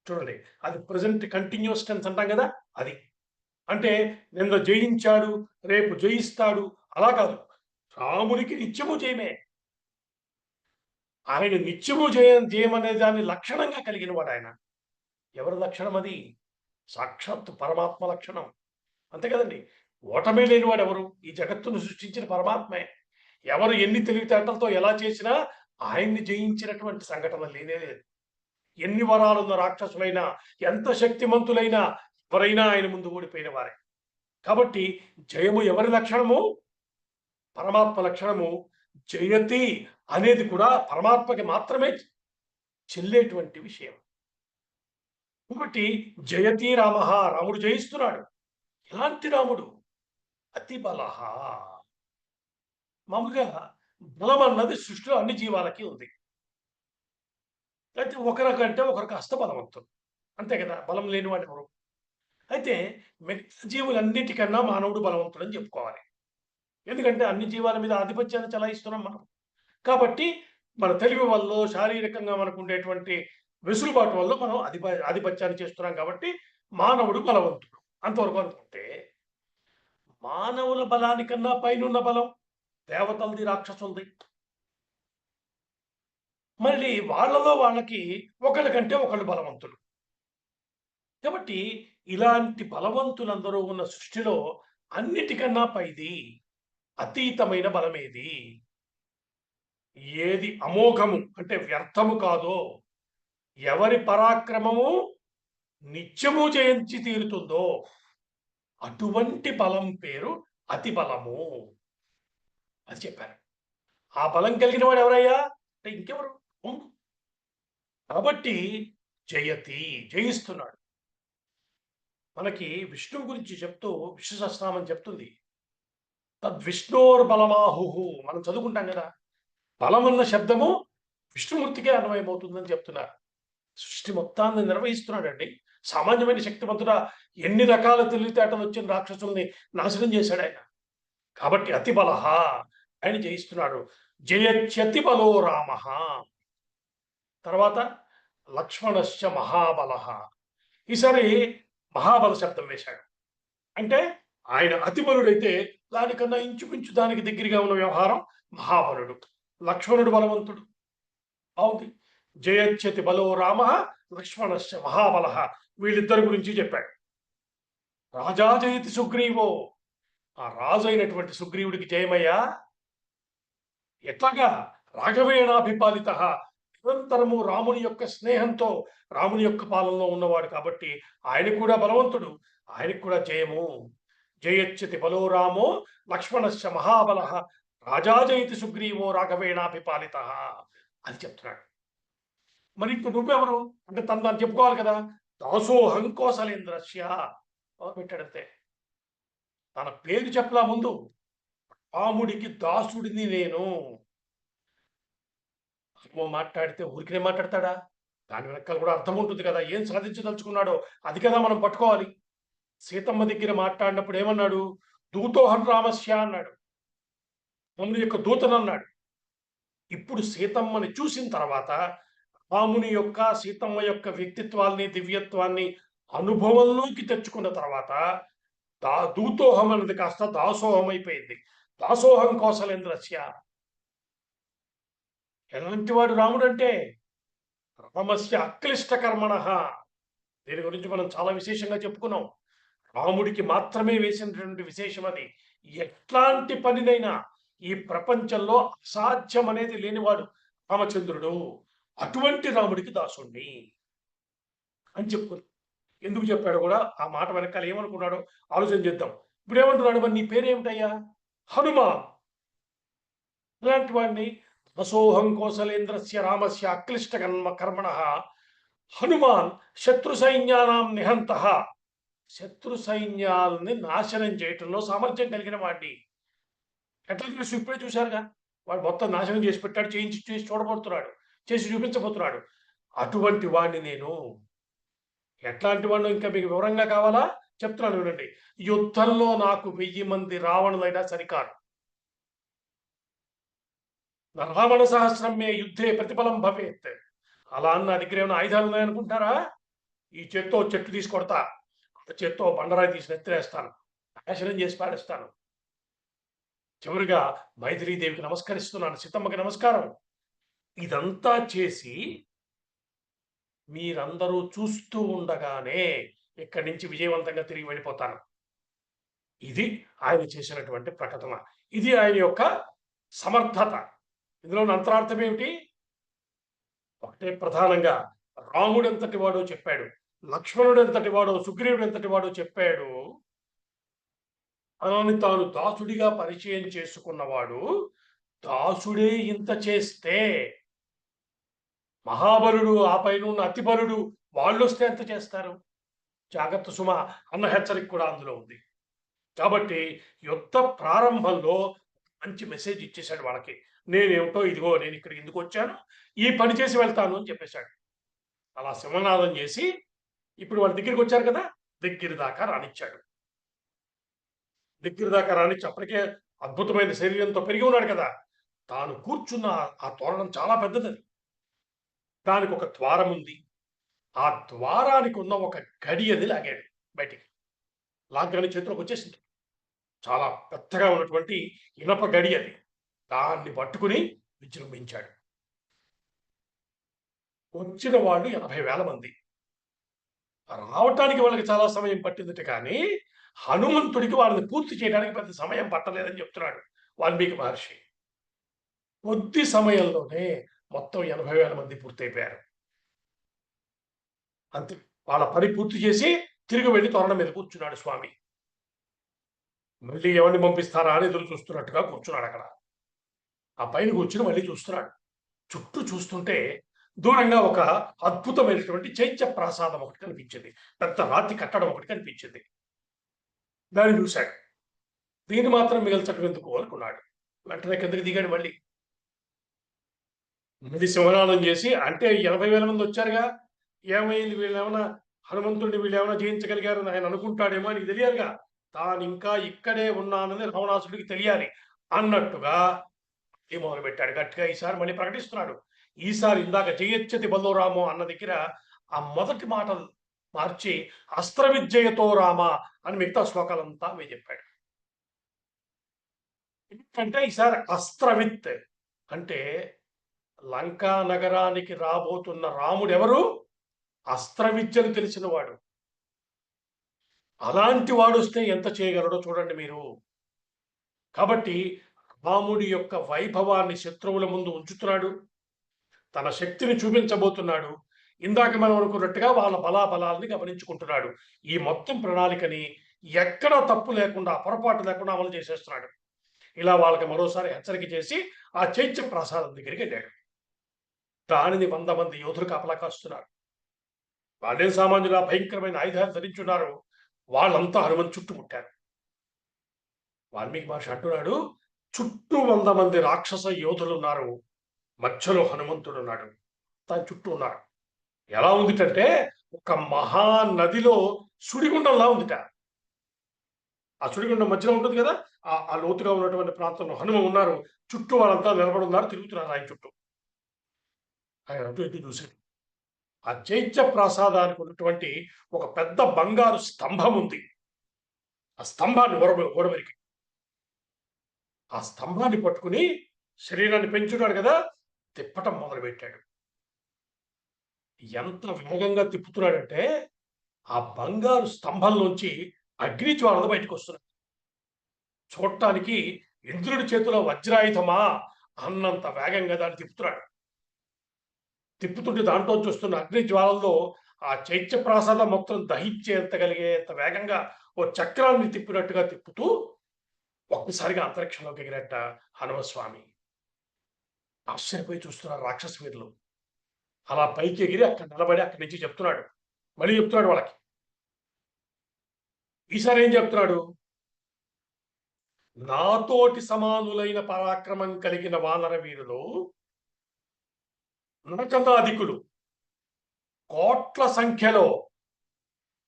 Speaker 1: చూడండి, అది ప్రెజెంట్ కంటిన్యూస్ టెన్స్ అంటాం కదా, అది అంటే నిన్న జయించాడు, రేపు జయిస్తాడు అలా కాదు. రాముడికి నిత్యము జయమే. ఆయన నిత్యము జయమనే దాన్ని లక్షణంగా కలిగిన వాడాయన. ఎవరి లక్షణం అది? సాక్షాత్తు పరమాత్మ లక్షణం. అంతే కదండీ! ఓటమి లేనివాడెవరు? ఈ జగత్తును సృష్టించిన పరమాత్మే. ఎవరు ఎన్ని తెలివితేటలతో ఎలా చేసినా ఆయన్ని జయించినటువంటి సంఘటన లేనే లేదు. ఎన్ని వరాలున్న రాక్షసులైనా, ఎంత శక్తిమంతులైనా ఎవరైనా ఆయన ముందు ఓడిపోయిన వారే. కాబట్టి జయము ఎవరి లక్షణము? పరమాత్మ లక్షణము. జయతి అనేది కూడా పరమాత్మకి మాత్రమే చెల్లేటువంటి విషయం. కాబట్టి జయతి రామః, రాముడు జయిస్తున్నాడు. ఎలాంటి రాముడు? అతి బలః. మామూలుగా బలం అన్నది సృష్టిలో అన్ని జీవాలకి ఉంది. అయితే ఒకరికంటే ఒకరు కాస్త బలవంతులు. అంతే కదా! బలం లేనివాడు ఎవరు? అయితే మిగతా జీవులన్నిటికన్నా మానవుడు బలవంతుడని చెప్పుకోవాలి. ఎందుకంటే అన్ని జీవాల మీద ఆధిపత్యాన్ని చెలాయిస్తున్నాం మనం. కాబట్టి మన తెలివి వల్లో, శారీరకంగా మనకుండేటువంటి వెసులుబాటు వల్ల మనం ఆధిపత్యాన్ని చేస్తున్నాం కాబట్టి మానవుడు బలవంతుడు. అంతవరకు అనుకుంటే, మానవుల బలానికన్నా పైనున్న బలం దేవతలది, రాక్షసులది. మళ్ళీ వాళ్ళలో వాళ్ళకి ఒకళ్ళకంటే ఒకళ్ళు బలవంతులు. కాబట్టి ఇలాంటి బలవంతులందరూ ఉన్న సృష్టిలో అన్నిటికన్నా పైది అతీతమైన బలమేది? ఏది అమోఘము అంటే వ్యర్థము కాదో, ఎవరి పరాక్రమము నిత్యము జయించి తీరుతుందో అటువంటి బలం పేరు అతి బలము అది చెప్పారు. ఆ బలం కలిగిన వాడు ఎవరయ్యా అంటే ఇంకెవరు? కాబట్టి జయతి, జయిస్తున్నాడు. మనకి విష్ణువు గురించి చెప్తూ విష్ణు సహస్రనామం చెప్తుంది. తద్విష్ణోర్బలమాహు మనం చదువుకుంటాం కదా. బలమన్న శబ్దము విష్ణుమూర్తికే అన్వయమవుతుందని చెప్తున్నారు. సృష్టి మొత్తాన్ని నిర్వహిస్తున్నాడండి. సామాన్యమైన శక్తివంతుడా ఎన్ని రకాల తెలివితేటలు వచ్చిన రాక్షసుల్ని నాశనం చేశాడు ఆయన. కాబట్టి అతి బలః ఆయన జయిస్తున్నాడు. జయత్యతి బలో రామః. తర్వాత లక్ష్మణశ్చ మహాబలః. ఈసారి మహాబల శబ్దం వేశాడు. అంటే ఆయన అతి బలుడైతే దానికన్నా ఇంచుమించు దానికి దగ్గరగా ఉన్న వ్యవహారం మహాబలుడు. లక్ష్మణుడు బలవంతుడు. అవుది. జయత్యతి బలో రామః లక్ష్మణశ్చ మహాబలః. వీళ్ళిద్దరి గురించి చెప్పాడు. రాజా జయతి సుగ్రీవో. ఆ రాజు అయినటువంటి సుగ్రీవుడికి జయమయ్యా. ఎట్లాగా? రాఘవేణాభిపాలితః. నిరంతరము రాముని యొక్క స్నేహంతో, రాముని యొక్క పాలనలో ఉన్నవాడు కాబట్టి ఆయన కూడా బలవంతుడు. ఆయనకు కూడా జయము. జయత్యతి బలో రామో లక్ష్మణశ్చ మహాబలః. రాజా జయతి సుగ్రీవో రాఘవేణాభిపాలితః అని చెప్తున్నాడు. మరి ఇప్పుడు నువ్వెవరు? అంటే తను చెప్పుకోవాలి కదా. దాసోహం కోసలేంద్రస్య పెట్టాడంతే. తన పేరు చెప్పలా ముందు. రాముడికి దాసుడిని నేను. మాట్లాడితే ఊరికనే మాట్లాడతాడా? దాని వెనకాల కూడా అర్థం ఉంటుంది కదా. ఏం సాధించదలుచుకున్నాడో అది కదా మనం పట్టుకోవాలి. సీతమ్మ దగ్గర మాట్లాడినప్పుడు ఏమన్నాడు? దూతోహం రామస్య అన్నాడు. రాముని యొక్క దూతను అన్నాడు. ఇప్పుడు సీతమ్మని చూసిన తర్వాత రాముని యొక్క, సీతమ్మ యొక్క వ్యక్తిత్వాన్ని, దివ్యత్వాన్ని అనుభవంలోకి తెచ్చుకున్న తర్వాత దూతోహం అన్నది కాస్త దాసోహం అయిపోయింది. దాసోహం కోసలేంద్రస్య. ఎలాంటి వాడు రాముడు అంటే? రామస్య అక్లిష్ట కర్మణః. దీని గురించి మనం చాలా విశేషంగా చెప్పుకున్నాం. రాముడికి మాత్రమే వేసినటువంటి విశేషం అది. ఎట్లాంటి పనినైనా ఈ ప్రపంచంలో అసాధ్యం అనేది లేనివాడు రామచంద్రుడు. అటువంటి రాముడికి దాసుణ్ణి అని చెప్పుకుంది. ఎందుకు చెప్పాడో కూడా ఆ మాట వెనకాల ఏమనుకున్నాడో ఆలోచన చేద్దాం. ఇప్పుడు ఏమంటున్నాడు? మరి నీ పేరేమిటయ్యా? హనుమా. ఇలాంటి వాడిని అసోహం కోసలేంద్రస్య రామస్య అక్లిష్ట కర్మణః హనుమాన్ శత్రు సైన్యానాం నిహంతః. శత్రు సైన్యాలని నాశనం చేయటంలో సామర్థ్యం కలిగిన వాడిని. ఎట్లా తెలుసు? ఇప్పుడే చూశారుగా. వాడు మొత్తం నాశనం చేసి పెట్టాడు. చేసి చూడబోతున్నాడు, చేసి చూపించబోతున్నాడు. అటువంటి వాడిని నేను. ఎట్లాంటి వాడిని ఇంకా మీకు వివరంగా కావాలా? చెప్తున్నాను వినండి. యుద్ధంలో నాకు 1000 మంది రావణులైనా సరికారు. రావణ సహస్రం మే యుద్ధే ప్రతిఫలం భవేత్. అలా అన్న దగ్గర ఏమైనా ఆయుధాలు ఉన్నాయనుకుంటారా? ఈ చేత్తో చెట్టు తీసి కొడతా. చేత్తో బండరాయి తీసి నెత్తినేస్తాను, నాశనం చేసి పారేస్తాను. చివరిగా మైథిలీదేవికి నమస్కరిస్తున్నాను, సీతమ్మకి నమస్కారం. ఇదంతా చేసి మీరందరూ చూస్తూ ఉండగానే ఇక్కడి నుంచి విజయవంతంగా తిరిగి వెళ్ళిపోతాను. ఇది ఆయన చేసినటువంటి ప్రకటన. ఇది ఆయన యొక్క సమర్థత. ఇందులోని అంతరార్థం ఏమిటి? ఒకటే ప్రధానంగా రాముడు ఎంతటి వాడో చెప్పాడు, లక్ష్మణుడు ఎంతటి వాడో, సుగ్రీవుడు ఎంతటి వాడో చెప్పాడు. తనని తాను దాసుడిగా పరిచయం చేసుకున్నవాడు దాసుడే ఇంత చేస్తే మహాబలుడు, ఆ పైన ఉన్న అతిబలుడు వాళ్ళొస్తే ఎంత చేస్తారు? జాగ్రత్త సుమ అన్న హెచ్చరిక కూడా అందులో ఉంది. కాబట్టి యుద్ధ ప్రారంభంలో మంచి మెసేజ్ ఇచ్చేశాడు వాళ్ళకి. నేనేమిటో ఇదిగో నేను ఇక్కడికి ఎందుకు వచ్చాను, ఈ పని చేసి వెళ్తాను అని చెప్పేశాడు. అలా సింహనాదం చేసి ఇప్పుడు వాళ్ళ దగ్గరికి వచ్చారు కదా, దగ్గర దాకా రానిచ్చాడు. దగ్గర దాకా రానిచ్చి అప్పటికే అద్భుతమైన శరీరంతో పెరిగి ఉన్నాడు కదా, తాను కూర్చున్న ఆ తోరణం చాలా పెద్దది. దానికి ఒక ద్వారం ఉంది. ఆ ద్వారానికి ఉన్న ఒక గడియని లాగాడు బయటికి. లాగ్గానే చేతిలోకి వచ్చేసింది. చాలా పెద్దగా ఉన్నటువంటి ఇనప గడి అది. దాన్ని పట్టుకుని విజృంభించాడు. వచ్చిన వాళ్ళు 80,000 మంది. రావటానికి వాళ్ళకి చాలా సమయం పట్టిందట కానీ హనుమంతుడికి వాళ్ళని పూర్తి చేయడానికి పెద్ద సమయం పట్టలేదని చెప్తున్నాడు వాల్మీకి మహర్షి. కొద్ది సమయంలోనే మొత్తం 80,000 మంది పూర్తయిపోయారు. అంతే. వాళ్ళ పని పూర్తి చేసి తిరిగి వెళ్ళి తోరణం మీద కూర్చున్నాడు స్వామి. మళ్ళీ ఎవరిని పంపిస్తారా అని ఎదురు చూస్తున్నట్టుగా కూర్చున్నాడు అక్కడ. ఆ పైన కూర్చుని మళ్ళీ చూస్తున్నాడు. చుట్టూ చూస్తుంటే దూరంగా ఒక అద్భుతమైనటువంటి చైత్య ప్రాసాదం ఒకటి కనిపించింది. పెద్ద రాతి కట్టడం ఒకటి కనిపించింది. దాన్ని చూశాడు. దీన్ని మాత్రం మిగల్చడం ఎందుకు అనుకున్నాడు. వెంటనే కిందకి దిగాడు మళ్ళీ. మళ్ళీ సింహనాదం చేసి, అంటే 80,000 మంది వచ్చారుగా, ఏమైంది వీళ్ళేమన్నా హనుమంతుడిని వీళ్ళేమన్నా జయించగలిగారని ఆయన అనుకుంటాడేమో అని తెలియాలిగా. తాను ఇంకా ఇక్కడే ఉన్నానని రావణాసుడికి తెలియాలి అన్నట్టుగా మొదలుపెట్టాడు గట్టిగా. ఈసారి మళ్ళీ ప్రకటిస్తున్నాడు. ఈసారి ఇందాక జయచ్చతి బలో అన్న దగ్గర ఆ మొదటి మాట మార్చి అస్త్ర విద్యతో రామ అని మిగతా శ్లోకాలంతా అవి చెప్పాడు. ఎందుకంటే ఈసారి అస్త్రవిత్ అంటే లంకా నగరానికి రాబోతున్న రాముడు ఎవరు? అస్త్ర విద్యను తెలిసినవాడు. అలాంటి వాడు వస్తే ఎంత చేయగలడో చూడండి మీరు. కాబట్టి రాముడి యొక్క వైభవాన్ని శత్రువుల ముందు ఉంచుతున్నాడు. తన శక్తిని చూపించబోతున్నాడు. ఇందాక మనం అనుకున్నట్టుగా వాళ్ళ బలాబలాల్ని గమనించుకుంటున్నాడు. ఈ మొత్తం ప్రణాళికని ఎక్కడా తప్పు లేకుండా, పొరపాటు లేకుండా అమలు చేసేస్తున్నాడు. ఇలా వాళ్ళకి మరోసారి హెచ్చరిక చేసి ఆ చైత్య ప్రసాదం దగ్గరికి వెళ్ళాడు. దానిని 100 మంది యోధులు కాపలా కాస్తున్నారు. వాళ్ళేం సామాన్యులా భయంకరమైన ఆయుధాలు ధరించున్నారు. వాళ్ళంతా హనుమంతు చుట్టుముట్టారు. వాల్మీకి మహర్షి అంటున్నాడు, చుట్టూ 100 మంది రాక్షస యోధులు ఉన్నారు, మధ్యలో హనుమంతుడు ఉన్నాడు. దాని చుట్టూ ఉన్నారు. ఎలా ఉందిటంటే ఒక మహానదిలో సుడిగుండంలా ఉందిట. ఆ సుడిగుండం మధ్యలో ఉంటుంది కదా, ఆ లోతుగా ఉన్నటువంటి ప్రాంతంలో హనుమ ఉన్నారు. చుట్టూ వాళ్ళంతా నిలబడి ఉన్నారు, తిరుగుతున్నారు ఆయన చుట్టూ. ఆయన అటు ఇటు చూశాడు. ఆ చైత్య ప్రసాదానికి ఉన్నటువంటి ఒక పెద్ద బంగారు స్తంభం ఉంది. ఆ స్తంభాన్ని ఓడబెరికి ఆ స్తంభాన్ని పట్టుకుని శరీరాన్ని పెంచున్నాడు కదా, తిప్పటం మొదలుపెట్టాడు. ఎంత వేగంగా తిప్పుతున్నాడంటే ఆ బంగారు స్తంభంలోంచి అగ్నిజ్వాలలు బయటకు వస్తున్నాయి. చూడటానికి ఇంద్రుడి చేతిలో వజ్రాయుధమా అన్నంత వేగంగా దాన్ని తిప్పుతున్నాడు. తిప్పుతుంటే దాంట్లో చూస్తున్న అగ్నిజ్వాలల్లో ఆ చైత్య ప్రాసాదం మొత్తం దహించేంతగలిగేంత వేగంగా ఓ చక్రాన్ని తిప్పినట్టుగా తిప్పుతూ ఒక్కసారిగా అంతరిక్షంలోకి ఎగిరట హనుమస్వామి. ఆశ్చర్యపోయి చూస్తున్నారు రాక్షస వీరులు. అలా పైకి ఎగిరి అక్కడ నిలబడి అక్కడి నుంచి చెప్తున్నాడు. మళ్ళీ చెప్తున్నాడు వాళ్ళకి. ఈసారి ఏం చెప్తున్నాడు? నాతోటి సమానులైన పరాక్రమం కలిగిన వానర వీరులు, నరకదాధికులు కోట్ల సంఖ్యలో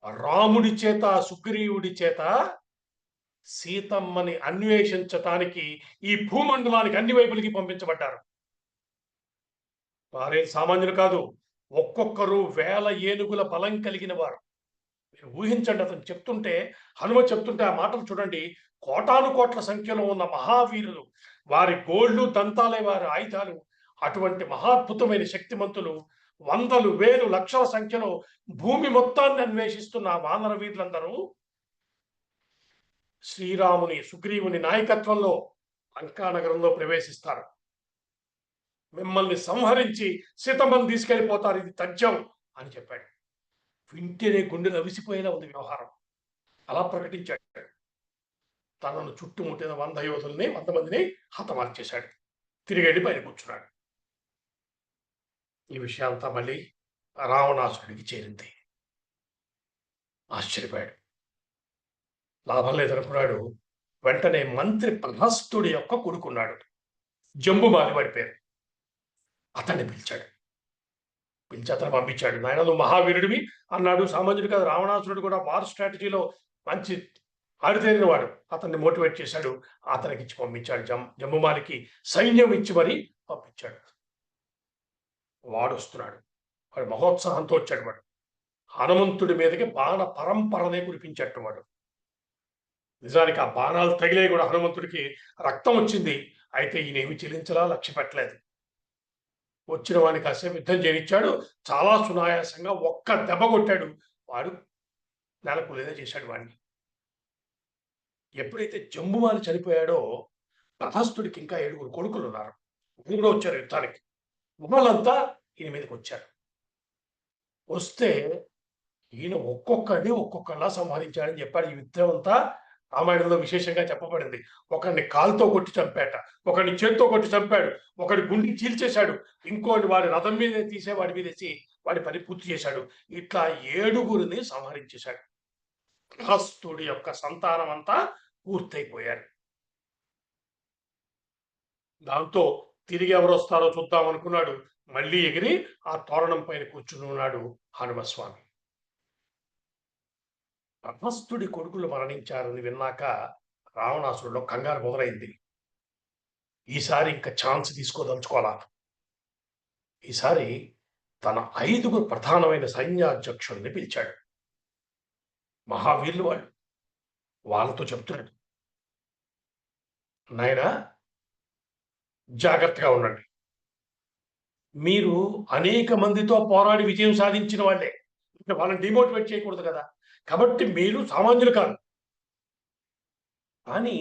Speaker 1: రాముడి చేత, సుగ్రీవుడి చేత సీతమ్మని అన్వేషించటానికి ఈ భూమండలానికి అన్ని వైపులకి పంపించబడ్డారు. వారే సామాన్యులు కాదు. ఒక్కొక్కరు 1000 ఏనుగుల బలం కలిగిన వారు. మీరు ఊహించండి, అతను చెప్తుంటే, హనుమ చెప్తుంటే ఆ మాటలు చూడండి. కోటాను కోట్ల సంఖ్యలో ఉన్న మహావీరులు, వారి గోళ్ళు, దంతాలే వారి ఆయుధాలు. అటువంటి మహాద్భుతమైన శక్తిమంతులు వందలు, వేలు, లక్షల సంఖ్యలో భూమి మొత్తాన్ని అన్వేషిస్తున్న ఆ వానర వీరులందరూ శ్రీరాముని, సుగ్రీవుని నాయకత్వంలో లంకానగరంలో ప్రవేశిస్తారు. మిమ్మల్ని సంహరించి సీతమ్మని తీసుకెళ్ళిపోతారు, ఇది తథ్యం అని చెప్పాడు. వింటేనే గుండెలు అవిసిపోయేలా ఉంది వ్యవహారం. అలా ప్రకటించాడు. తనను చుట్టుముట్టిన 100 యోధుల్ని, 100 మందిని హతమార్చేశాడు. తిరిగి వెళ్ళి పైన కూర్చున్నాడు. ఈ విషయం అంతా మళ్ళీ రావణాసురుడికి చేరింది. ఆశ్చర్యపోయాడు. లాభం లేదనుకున్నాడు. వెంటనే మంత్రి ప్రహస్తుడి యొక్క కొడుకున్నాడు, జంబుమాలి వాడి పేరు. అతన్ని పిలిచాడు. పిలిచి అతను పంపించాడు. నాయన, నువ్వు మహావీరుడివి అన్నాడు. సామాన్యుడు కాదు, రావణాసురుడు కూడా వార్ స్ట్రాటజీలో మంచి ఆరితేరిన వాడు. అతన్ని మోటివేట్ చేశాడు. అతనికి ఇచ్చి పంపించాడు. జంబుమాలికి సైన్యం ఇచ్చి మరీ పంపించాడు. వాడు వస్తున్నాడు. వాడు మహోత్సాహంతో వచ్చాడు. వాడు హనుమంతుడి మీదకి బాణ పరంపరనే కురిపించట్టు వాడు. నిజానికి ఆ బాణాలు తగిలే కూడా హనుమంతుడికి రక్తం వచ్చింది. అయితే ఈయనేమి చెల్లించలా, లక్ష్య పెట్టలేదు. వచ్చిన వాడిని కాసేపు యుద్ధం చేయనిచ్చాడు. చాలా సునాయాసంగా ఒక్క దెబ్బ కొట్టాడు. వాడు నేలకూలేదే చేశాడు వాడిని. ఎప్పుడైతే జంబుమాలి చనిపోయాడో, ప్రహస్తుడికి ఇంకా 7 కొడుకులు ఉన్నారు. వాళ్ళు కూడా వచ్చారు యుద్ధానికి. వాళ్ళంతా ఈయన మీదకి వచ్చారు. వస్తే ఈయన ఒక్కొక్కళ్ళలా సంహరించాడని చెప్పాడు. ఈ యుద్ధం అంతా రామాయణంలో విశేషంగా చెప్పబడింది. ఒకడిని కాలుతో కొట్టి చంపాట, ఒకడిని చేత్తో కొట్టి చంపాడు, ఒకడి గుండె చీల్చేశాడు, ఇంకోటి వాడి రథం మీద తీసే వాడి మీద వేసి వాడి పని పూర్తి చేశాడు. ఇట్లా 7 సంహరించేశాడు. ప్రహస్తుడి యొక్క సంతానం అంతా పూర్తయిపోయారు. దాంతో తిరిగి ఎవరు వస్తారో చూద్దాం అనుకున్నాడు. మళ్ళీ ఎగిరి ఆ తోరణం పైన కూర్చుని ఉన్నాడు హనుమస్వామి. ప్రహస్తుడి కొడుకులు మరణించారని విన్నాక రావణాసురుడిలో కంగారు మొదలైంది. ఈసారి ఇంకా ఛాన్స్ తీసుకోదలుచుకోవాలా. ఈసారి తన 5 ప్రధానమైన సైన్యాధ్యక్షుల్ని పిలిచాడు. మహావీరులు వాళ్ళు. వాళ్ళతో చెప్తున్నాడు, నాయనా, జాగ్రత్తగా ఉండండి. మీరు అనేక మందితో పోరాడి విజయం సాధించిన వాళ్ళే. అంటే వాళ్ళని డిమోటివేట్ చేయకూడదు కదా. కాబట్టి మీరు సామాన్యులు కాదు. కానీ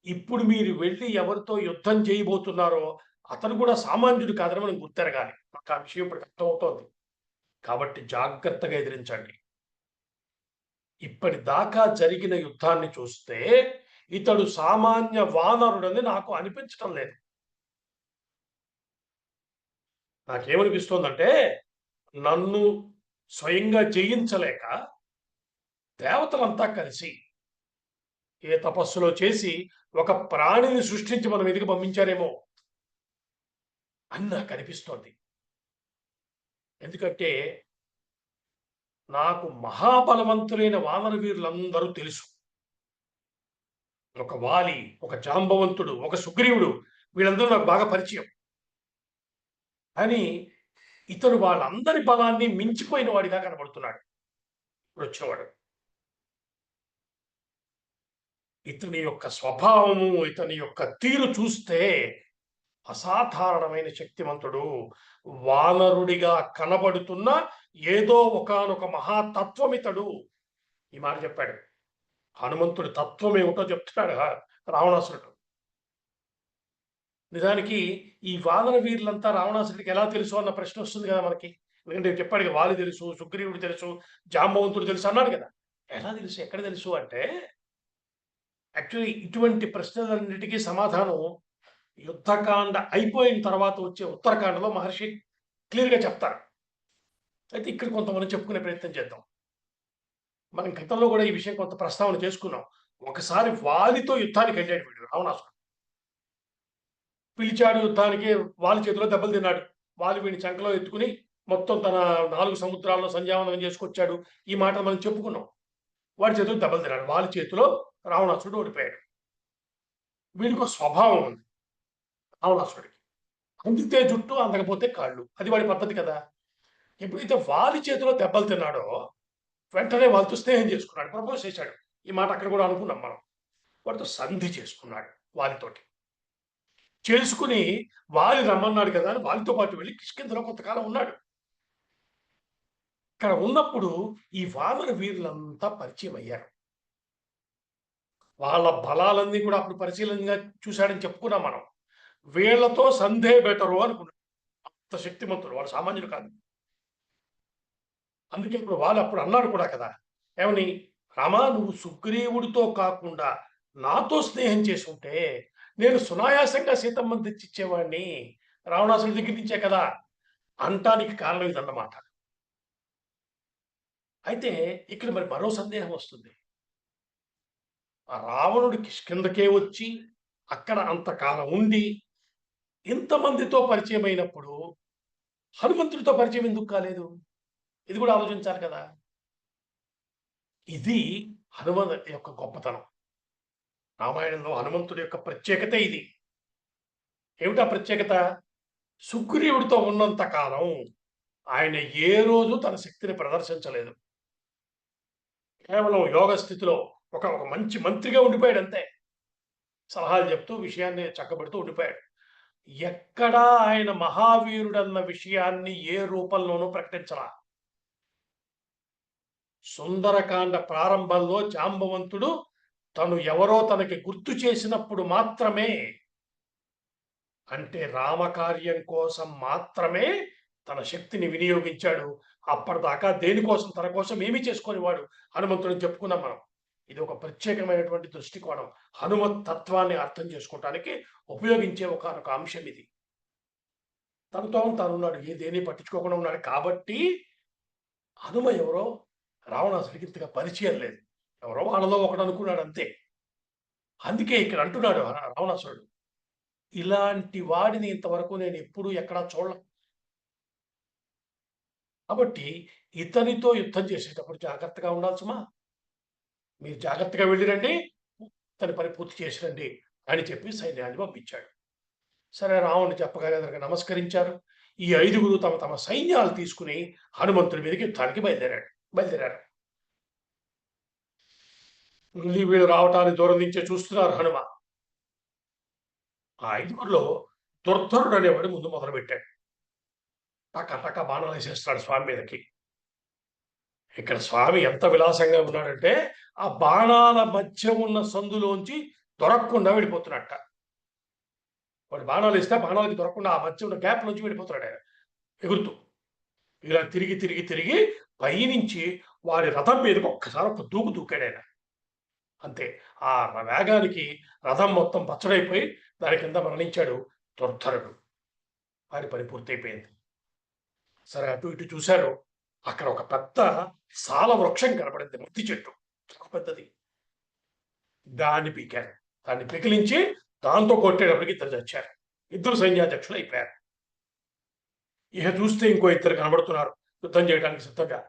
Speaker 1: ఇప్పుడు మీరు వెళ్ళి ఎవరితో యుద్ధం చేయబోతున్నారో అతను కూడా సామాన్యుడు కాదని మనం గుర్తెరగాలి. నాకు ఆ విషయం ఇప్పుడు అర్థమవుతోంది. కాబట్టి జాగ్రత్తగా ఎదిరించండి. ఇప్పటిదాకా జరిగిన యుద్ధాన్ని చూస్తే ఇతడు సామాన్య వానరుడని నాకు అనిపించటం లేదు. నాకేమనిపిస్తోందంటే, నన్ను స్వయంగా జయించలేక దేవతలంతా కలిసి ఏ తపస్సులో చేసి ఒక ప్రాణిని సృష్టించి మనం ఎదిగి పంపించారేమో అని నాకు అనిపిస్తోంది. ఎందుకంటే నాకు మహాబలవంతులైన వానర వీరులందరూ తెలుసు. ఒక వాలి, ఒక జాంబవంతుడు, ఒక సుగ్రీవుడు, వీళ్ళందరూ నాకు బాగా పరిచయం. కానీ ఇతడు వాళ్ళందరి బలాన్ని మించిపోయిన వాడిగా కనబడుతున్నాడు ఇప్పుడు వచ్చినవాడు. ఇతని యొక్క స్వభావము, ఇతని యొక్క తీరు చూస్తే అసాధారణమైన శక్తివంతుడు. వానరుడిగా కనబడుతున్న ఏదో ఒకానొక మహాతత్వం ఇతడు. ఈ మాట చెప్పాడు. హనుమంతుడి తత్వం ఏమిటో చెప్తున్నాడు రావణాసురుడు. నిజానికి ఈ వానర వీరులంతా రావణాసురుడికి ఎలా తెలుసు అన్న ప్రశ్న వస్తుంది కదా మనకి. ఎందుకంటే చెప్పాడు, వాలి తెలుసు, సుగ్రీవుడు తెలుసు, జాంబవంతుడు తెలుసు అన్నాడు కదా. ఎలా తెలుసు, ఎక్కడ తెలుసు అంటే, యాక్చువల్లీ ఇటువంటి ప్రశ్నలన్నిటికీ సమాధానం యుద్ధకాండ అయిపోయిన తర్వాత వచ్చే ఉత్తరకాండలో మహర్షి క్లియర్గా చెప్తారు. అయితే ఇక్కడ కొంతమంది చెప్పుకునే ప్రయత్నం చేద్దాం. మనం గతంలో కూడా ఈ విషయం కొంత ప్రస్తావన చేసుకున్నాం. ఒకసారి వాలితో యుద్ధానికి వెళ్ళాడు వీడు రావణాసురుడు. పిలిచాడు యుద్ధానికి, వాలి చేతిలో దెబ్బలు తిన్నాడు. వాలి వీడిని చంకలో ఎత్తుకుని మొత్తం తన 4 సముద్రాల్లో సంధ్యావందనం చేసుకొచ్చాడు. ఈ మాట మనం చెప్పుకున్నాం. వాడి చేతిలో దెబ్బలు తిన్నాడు. వాలి చేతిలో రావణాసురుడు ఓడిపోయాడు. వీడికి స్వభావం ఉంది రావణాసురుడికి. అందితే జుట్టు, అందకపోతే కాళ్ళు. అది వాడి పద్ధతి కదా. ఎప్పుడైతే వాలి చేతిలో దెబ్బలు తిన్నాడో వెంటనే వాళ్ళతో స్నేహం చేసుకున్నాడు, ప్రపోజ్ చేశాడు. ఈ మాట అక్కడ కూడా అనుకున్నాం మనం. వాడితో సంధి చేసుకున్నాడు వారితోటి. చేసుకుని వాలి రమ్మన్నాడు కదా అని వాళ్ళతో పాటు వెళ్ళి కిష్కింధలో కొంతకాలం ఉన్నాడు. ఇక్కడ ఉన్నప్పుడు ఈ వానర వీరులంతా పరిచయం అయ్యారు. వాళ్ళ బలాలన్నీ కూడా అప్పుడు పరిశీలనగా చూశాడని చెప్పుకున్నాం మనం. వీళ్లతో సంధే బెటరు అనుకున్నాడు. అంత శక్తిమంతుడు, వాడు సామాన్యుడు కాదు. అందుకే ఇప్పుడు వాళ్ళు అప్పుడు అన్నాడు కూడా కదా, ఏమని, రామా నువ్వు సుగ్రీవుడితో కాకుండా నాతో స్నేహం చేసి ఉంటే నేను సునాయాసంగా సీతమ్మని తెచ్చిచ్చేవాడిని, రావణాసుడి దగ్గర నుంచే కదా అంటానికి కారణం ఇదన్నమాట. అయితే ఇక్కడ మరి మరో సందేహం వస్తుంది. ఆ రావణుడు కిష్కింధకే వచ్చి అక్కడ అంతకాలం ఉండి ఇంతమందితో పరిచయం అయినప్పుడు హనుమంతుడితో పరిచయం ఎందుకు కాలేదు? ఇది కూడా ఆలోచించాలి కదా. ఇది హనుమంతు యొక్క గొప్పతనం. రామాయణంలో హనుమంతుడి యొక్క ప్రత్యేకత ఇది. ఏమిటా ప్రత్యేకత? సుగ్రీవుడితో ఉన్నంత కాలం ఆయన ఏ రోజు తన శక్తిని ప్రదర్శించలేదు. కేవలం యోగ స్థితిలో ఒక మంచి మంత్రిగా ఉండిపోయాడు అంతే. సలహాలు చెప్తూ విషయాన్ని చక్కబెడుతూ ఉండిపోయాడు. ఎక్కడా ఆయన మహావీరుడన్న విషయాన్ని ఏ రూపంలోనూ ప్రకటించలా. సుందరకాండ ప్రారంభంలో జాంబవంతుడు తను ఎవరో తనకి గుర్తు చేసినప్పుడు మాత్రమే, అంటే రామకార్యం కోసం మాత్రమే తన శక్తిని వినియోగించాడు. అప్పటిదాకా దేనికోసం, తన కోసం ఏమీ చేసుకునేవాడు హనుమంతుడిని చెప్పుకున్నాం మనం. ఇది ఒక ప్రత్యేకమైనటువంటి దృష్టికోణం. హనుమత్ తత్వాన్ని అర్థం చేసుకోవటానికి ఉపయోగించే ఒకనొక అంశం ఇది. తనతో తానున్నాడు, దేని పట్టించుకోకుండా ఉన్నాడు కాబట్టి హనుమ ఎవరో రావణాసుడికి ఇంతగా పరిచయం లేదు. ఎవరో వాళ్ళలో ఒకడు అనుకున్నాడు అంతే. అందుకే ఇక్కడ అంటున్నాడు రావణాసురుడు, ఇలాంటి వాడిని ఇంతవరకు నేను ఎప్పుడూ ఎక్కడా చూడలే. కాబట్టి ఇతనితో యుద్ధం చేసేటప్పుడు జాగ్రత్తగా ఉండాలి సుమా. మీరు జాగ్రత్తగా వెళ్ళిరండి, తన పని పూర్తి చేసిరండి అని చెప్పి సైన్యాన్ని పంపించాడు. సరే, రావణుడు చెప్పగానే అతనికి నమస్కరించారు. ఈ 5గురు తమ తమ సైన్యాలు తీసుకుని హనుమంతుడి మీదకి యుద్ధానికి బయలుదేరారు. వీళ్ళు రావటాన్ని దూరం నుంచే చూస్తున్నారు హనుమ. ఆ 5గురిలో దుర్ధరుడు అనేవాడు ముందు మొదలుపెట్టాడు. టక బాణాలు వేసేస్తాడు స్వామి మీదకి. ఇక్కడ స్వామి ఎంత విలాసంగా ఉన్నాడంటే ఆ బాణాల మధ్య ఉన్న సందులోంచి దొరకకుండా వెళ్ళిపోతున్నట్ట. వాడు బాణాలు ఇస్తే బాణాలకి దొరకకుండా ఆ మధ్య ఉన్న గ్యాప్ నుంచి వెళ్ళిపోతున్నాడు ఆయన ఎగురుతూ. ఇలా తిరిగి పైనుంచి వారి రథం మీదకి ఒక్కసారి ఒక దూకాడు ఆయన. అంతే, ఆ వేగానికి రథం మొత్తం పచ్చడైపోయి దాని కింద మరణించాడు దుర్ధరుడు. వారి పని పూర్తయిపోయింది. సరే, అటు ఇటు చూశారు. అక్కడ ఒక పెద్ద సాల వృక్షం కనపడింది, మద్ది చెట్టు, చాలా పెద్దది. దాన్ని పీకారు. దాన్ని పికిలించి దాంతో కొట్టేటప్పటికి ఇద్దరు చచ్చారు. ఇద్దరు సైన్యాధ్యక్షులు అయిపోయారు. ఇక చూస్తే ఇంకో ఇద్దరు కనబడుతున్నారు యుద్ధం చేయడానికి సిద్ధంగా.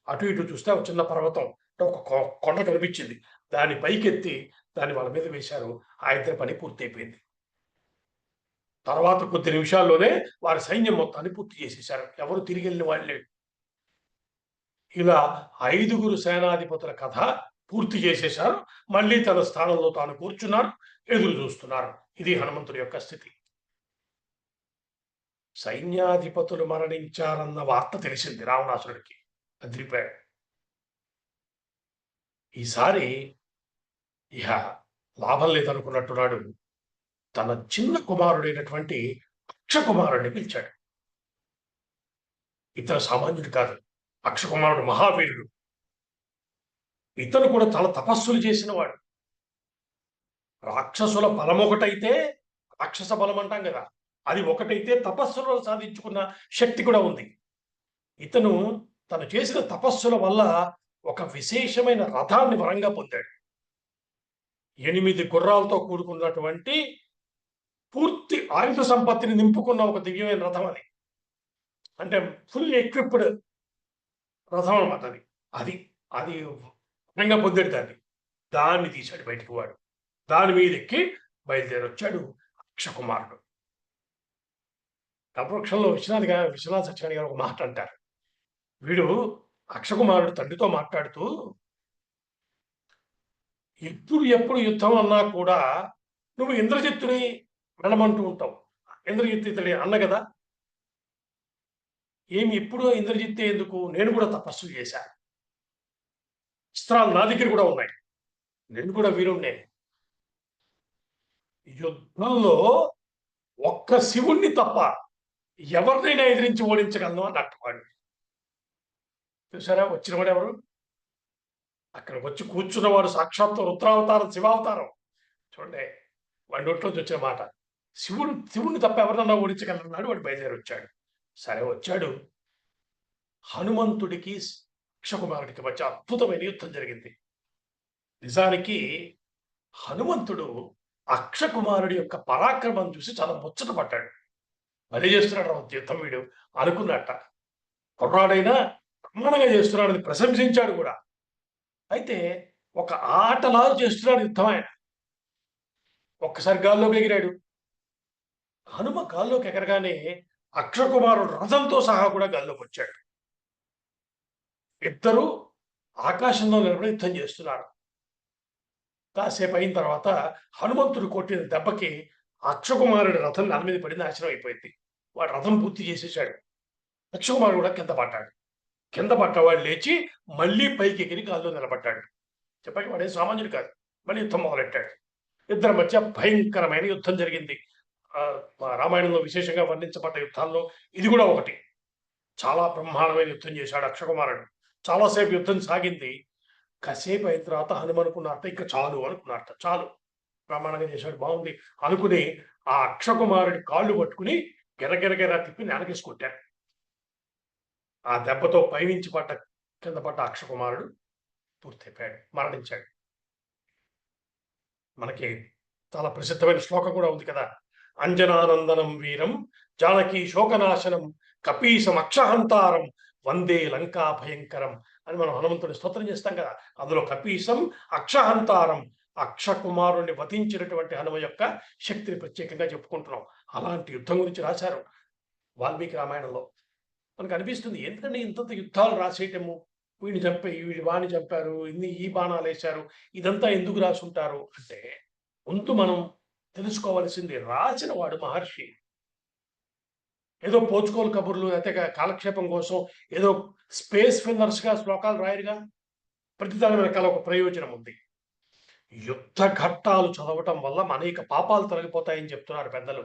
Speaker 1: అటు ఇటు చూస్తే ఒక చిన్న పర్వతం, ఒక కొండ కనిపించింది. దాన్ని పైకెత్తి దాన్ని వాళ్ళ మీద వేశారు. ఆ ఇద్దరి పని పూర్తయిపోయింది. తర్వాత కొద్ది నిమిషాల్లోనే వారి సైన్యం మొత్తాన్ని పూర్తి చేసేశారు. ఎవరు తిరిగి వెళ్ళిన వాళ్ళు లేడు. ఇలా 5గురు సేనాధిపతుల కథ పూర్తి చేసేశారు. మళ్ళీ తన స్థానంలో తాను కూర్చున్నారు, ఎదురు చూస్తున్నారు. ఇది హనుమంతుడి యొక్క స్థితి. సైన్యాధిపతులు మరణించారన్న వార్త తెలిసింది రావణాసురుడికి. అదిరిపోయాడు. ఈసారి ఇహ లాభం లేదనుకున్నట్టున్నాడు. తన చిన్న కుమారుడైనటువంటి అక్షకుమారుడిని పిలిచాడు. ఇతను సామాన్యుడు కాదు, అక్షకుమారుడు మహావీరుడు. ఇతను కూడా చాలా తపస్సులు చేసినవాడు. రాక్షసుల బలం ఒకటైతే, రాక్షస బలం అంటాం కదా, అది ఒకటైతే తపస్సులను సాధించుకున్న శక్తి కూడా ఉంది. ఇతను తను చేసిన తపస్సుల వల్ల ఒక విశేషమైన రథాన్ని వరంగా పొందాడు. 8 గుర్రాలతో కూడుకున్నటువంటి పూర్తి ఆయుధ సంపత్తిని నింపుకున్న ఒక దివ్యమైన రథం అది. అంటే ఫుల్ ఎక్విప్డ్ రథం అన్నమాట అది. అది అది వరంగా పొందాడు. దాన్ని తీశాడు బయటికి వాడు. దాని మీద ఎక్కి బయలుదేరొచ్చాడు అక్షకుమారుడు. కల్పవృక్షంలో విశ్వనాథ్ సత్యనారాయణ గారు ఒక మాట అంటారు, వీడు అక్షకుమారుడు తండ్రితో మాట్లాడుతూ, ఎప్పుడు ఎప్పుడు యుద్ధం అన్నా కూడా నువ్వు ఇంద్రజిత్తుని వెళ్ళమంటూ ఉంటావు. ఇంద్రజిత్తు ఇతడి అన్న కదా! ఏమి ఎప్పుడూ ఇంద్రజిత్తే ఎందుకు? నేను కూడా తపస్సు చేశా. అస్త్రాలు నా దగ్గర కూడా ఉన్నాయి. నేను కూడా వీరుడినే. యుద్ధంలో ఒక్క శివుణ్ణి తప్ప ఎవరినైనా ఎదిరించి ఓడించగలను అన్నట్టు వాడు. చూసారా వచ్చినవాడు ఎవరు? అక్కడ వచ్చి కూర్చున్నవాడు సాక్షాత్తు రుద్రావతారం, శివావతారం. చూడండి వాడి నోట్లోంచి వచ్చిన మాట. శివుడిని తప్ప ఎవరినన్నా ఓడించగలన్నాడు. వాడు బయలుదేరి వచ్చాడు. సరే వచ్చాడు. హనుమంతుడికి అక్షకుమారుడికి మధ్య అద్భుతమైన యుద్ధం జరిగింది. నిజానికి హనుమంతుడు అక్షకుమారుడి యొక్క పరాక్రమం చూసి చాలా ముచ్చట పడ్డాడు. భలే చేస్తున్నాడు యుద్ధం వీడు అనుకున్నట్ట. కుర్రాడైనా బ్రహ్మాండంగా చేస్తున్నాడని ప్రశంసించాడు కూడా. అయితే ఒక ఆటలా చేస్తున్నాడు యుద్ధం ఆయన. ఒక్కసారి గాల్లోకి ఎగిరాడు. హనుమ గాల్లోకి ఎగరగానే అక్షకుమారుడు రథంతో సహా కూడా గాల్లోకి వచ్చాడు. ఇద్దరు ఆకాశంలో నిలబడి యుద్ధం చేస్తున్నారు. కాసేపు అయిన తర్వాత హనుమంతుడు కొట్టిన దెబ్బకి అక్షకుమారుడి రథం నెల మీద పడి నాశనం అయిపోయింది. వాడు రథం పూర్తి చేసేసాడు. అక్షకుమారుడు కూడా కింద పడ్డాడు. కింద పడ్డవాడు లేచి మళ్ళీ పైకి ఎగిరి గాల్లో నిలబడ్డాడు. చెప్పాక వాడే సామాన్యుడు కాదు. మళ్ళీ యుద్ధం మొదలెట్టాడు. ఇద్దరి మధ్య భయంకరమైన యుద్ధం జరిగింది. రామాయణంలో విశేషంగా వర్ణించబడ్డ యుద్ధాల్లో ఇది కూడా ఒకటి. చాలా బ్రహ్మాండమైన యుద్ధం చేశాడు అక్షకుమారుడు. చాలాసేపు యుద్ధం సాగింది. కాసేపు అయిన తర్వాత హనుమనుకున్నారట ఇక చాలు అనుకున్నారట. చాలు బ్రహ్మాండంగా చేశాడు, బాగుంది అనుకుని ఆ అక్షకుమారుడి కాళ్ళు పట్టుకుని గిరగిరగిర తిప్పి నేలకేసి కొట్టారు. ఆ దెబ్బతో పైనుంచి కింద పడ్డ అక్షకుమారుడు పూర్తయిపోయాడు, మరణించాడు. మనకి చాలా ప్రసిద్ధమైన శ్లోకం కూడా ఉంది కదా, అంజనానందనం వీరం జానకి శోకనాశనం కపీసం అక్షహంతారం వందే లంకా భయంకరం అని మనం హనుమంతుడి స్తోత్రం చేస్తాం కదా. అందులో కపీసం అక్షహంతారం, అక్షకుమారుణ్ణి వధించినటువంటి హనుమ యొక్క శక్తిని ప్రత్యేకంగా చెప్పుకుంటున్నాం. అలాంటి యుద్ధం గురించి రాశారు వాల్మీకి రామాయణంలో. మనకు అనిపిస్తుంది ఎందుకంటే ఇంత యుద్ధాలు రాసేయటము, వీడిని చంపే వీడి వాణ్ణి చంపారు, ఈ బాణాలు వేశారు, ఇదంతా ఎందుకు రాసుంటారు అంటే, ముందు మనం తెలుసుకోవలసింది రాసిన వాడు మహర్షి. ఏదో పోచుకోలు కబుర్లు అయితే కాలక్షేపం కోసం ఏదో స్పేస్ ఫిన్నర్స్గా శ్లోకాలు రాయరుగా. ప్రతిదాని వెనకాల ఒక ప్రయోజనం ఉంది. యుద్ధ ఘట్టాలు చదవటం వల్ల అనేక పాపాలు తొలగిపోతాయని చెప్తున్నారు పెద్దలు.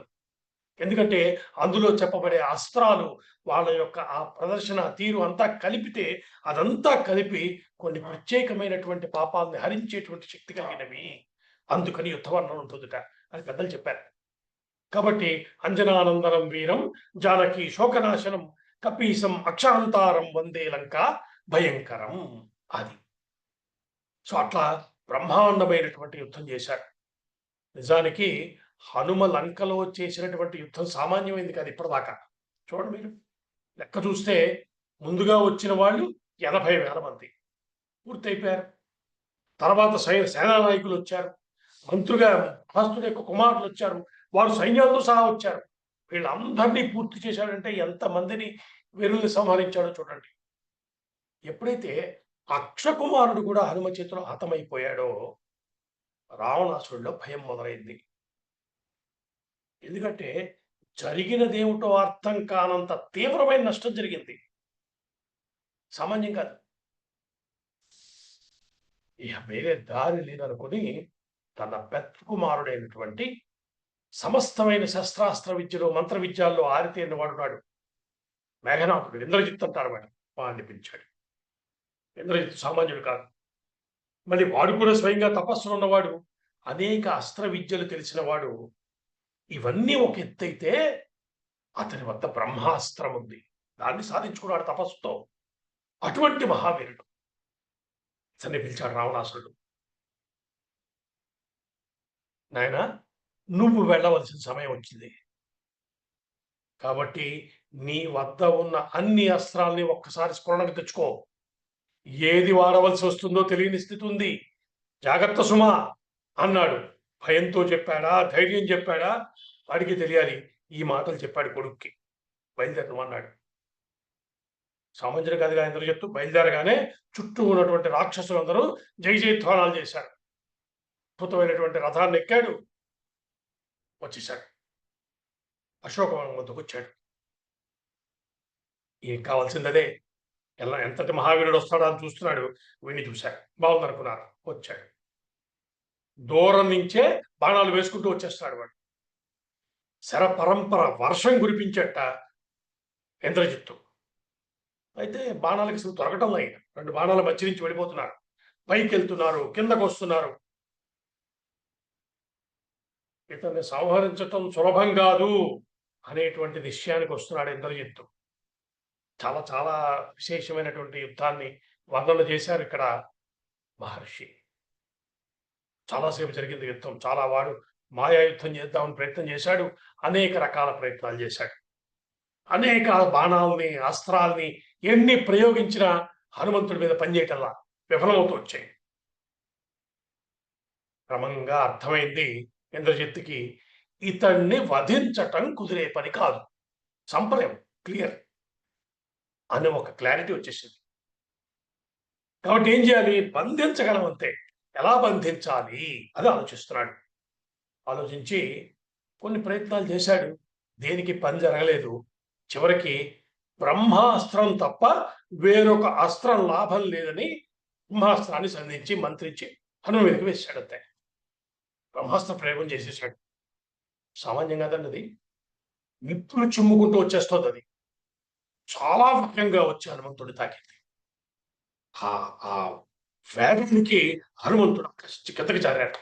Speaker 1: ఎందుకంటే అందులో చెప్పబడే అస్త్రాలు, వాళ్ళ యొక్క ఆ ప్రదర్శన తీరు అంతా కలిపితే అదంతా కలిపి కొన్ని ప్రత్యేకమైనటువంటి పాపాలని హరించేటువంటి శక్తి కలిగినవి. అందుకని యుద్ధవర్ణం ఉంటుందిట అని పెద్దలు చెప్పారు. కాబట్టి అంజనానందనం వీరం జానకి శోకనాశనం కపీసం అక్షాంతారం వందే లంక భయంకరం. అది సో అట్లా బ్రహ్మాండమైనటువంటి యుద్ధం చేశారు. నిజానికి హనుమ లంకలో చేసినటువంటి యుద్ధం సామాన్యమైంది కాదు ఇప్పటిదాకా. చూడండి మీరు లెక్క చూస్తే ముందుగా వచ్చిన వాళ్ళు 80,000 మంది పూర్తయిపోయారు. తర్వాత సేనా నాయకులు వచ్చారు, మంత్రులుగా హస్తుడి యొక్క కుమారులు వచ్చారు, వారు సైన్యాలతో సహా వచ్చారు. వీళ్ళందరినీ పూర్తి చేశాడంటే ఎంతమందిని వీరుల్ని సంహరించాడో చూడండి. ఎప్పుడైతే అక్షకుమారుడు కూడా హనుమ చేతిలో హతమైపోయాడో రావణాసురుడిలో భయం మొదలైంది. ఎందుకంటే జరిగినదేమిటో అర్థం కానంత తీవ్రమైన నష్టం జరిగింది. సామాన్యం కాదు. ఇక వేరే దారి లేదనుకుని తన పెద్ద కుమారుడైనటువంటి సమస్తమైన శస్త్రాస్త్ర విద్యలో మంత్ర విద్యాల్లో ఆరితేరిన వాడున్నాడు మేఘనాథుడు, ఇంద్రజిత్ అంటారు వాడు. వాడిని పిలిచాడు. ఇంద్రజిత్ సామాన్యుడు కాదు. మళ్ళీ వాడు కూడా స్వయంగా తపస్సులు ఉన్నవాడు, అనేక అస్త్ర విద్యలు తెలిసిన వాడు. ఇవన్నీ ఒక ఎత్తైతే అతని వద్ద బ్రహ్మాస్త్రం ఉంది, దాన్ని సాధించుకున్నాడు తపస్సుతో. అటువంటి మహావీరుడు అతన్ని పిలిచాడు రావణాసురుడు. నాయన, నువ్వు వెళ్ళవలసిన సమయం వచ్చింది కాబట్టి నీ వద్ద ఉన్న అన్ని అస్త్రాల్ని ఒక్కసారి స్మరణకు తెచ్చుకో. ఏది వాడవలసి వస్తుందో తెలియని స్థితి ఉంది, జాగ్రత్త సుమా అన్నాడు. భయంతో చెప్పాడా, ధైర్యం చెప్పాడా, వాడికి తెలియాలి. ఈ మాటలు చెప్పాడు కొడుక్కి. బయలుదేరమన్నాడు. సామంతుడు కాదుగా ఇంద్రజిత్తు. బయలుదేరగానే చుట్టూ ఉన్నటువంటి రాక్షసులందరూ జై జయధ్వానాలు చేశారు. అద్భుతమైనటువంటి రథాన్ని ఎక్కాడు, వచ్చేశాడు. అశోకవనం వద్దకు వచ్చాడు. ఏం కావాల్సింది అదే. ఎంతటి మహావీరుడు వస్తాడో అని చూస్తున్నాడు. వీడిని చూశాడు. బాగుందనుకున్నారు. వచ్చాడు. దూరం నుంచే బాణాలు వేసుకుంటూ వచ్చేస్తున్నాడు వాడు. శర పరంపర వర్షం కురిపించట ఇంద్రజిత్తు. అయితే బాణాలకి అసలు దొరకటం లేదు. 2 బాణాల మధ్య నుంచి వెళ్ళిపోతున్నారు. పైకి వెళ్తున్నారు, కిందకు వస్తున్నారు. ఇతన్ని సంహరించటం సులభం కాదు అనేటువంటి నిశ్చయానికి వస్తున్నాడు ఇంద్రజిత్తు. చాలా చాలా విశేషమైనటువంటి యుద్ధాన్ని వర్ణన చేశారు ఇక్కడ మహర్షి. చాలాసేపు జరిగింది యుద్ధం. చాలా వాడు మాయా యుద్ధం చేద్దామని ప్రయత్నం చేశాడు. అనేక రకాల ప్రయత్నాలు చేశాడు. అనేక బాణాలని, అస్త్రాల్ని ఎన్ని ప్రయోగించినా హనుమంతుడి మీద పనిచేయటంలా విఫలమవుతూ వచ్చాయి. క్రమంగా అర్థమైంది ఇంద్రజిత్తుకి, ఇతన్ని వధించటం కుదిరే పని కాదు, సంపలేం, క్లియర్ అని ఒక క్లారిటీ వచ్చేసింది. కాబట్టి ఏం చేయాలి? బంధించగలం అంతే. ఎలా బంధించాలి అది ఆలోచిస్తున్నాడు. ఆలోచించి కొన్ని ప్రయత్నాలు చేశాడు. దేనికి పని జరగలేదు. చివరికి బ్రహ్మాస్త్రం తప్ప వేరొక అస్త్రం లాభం లేదని బ్రహ్మాస్త్రాన్ని సంధించి మంత్రించి హనుమ మీదకి వేసాడు. అంతే, బ్రహ్మాస్త్ర ప్రయోగం చేసేసాడు. సామాన్యం కాదండి అది. నిప్పులు చిమ్ముకుంటూ వచ్చేస్తుంది అది. చాలా వేగంగా వచ్చి హనుమంతుడి తాకింది. ఆ వేగానికి హనుమంతుడు కిందకి జారాడు.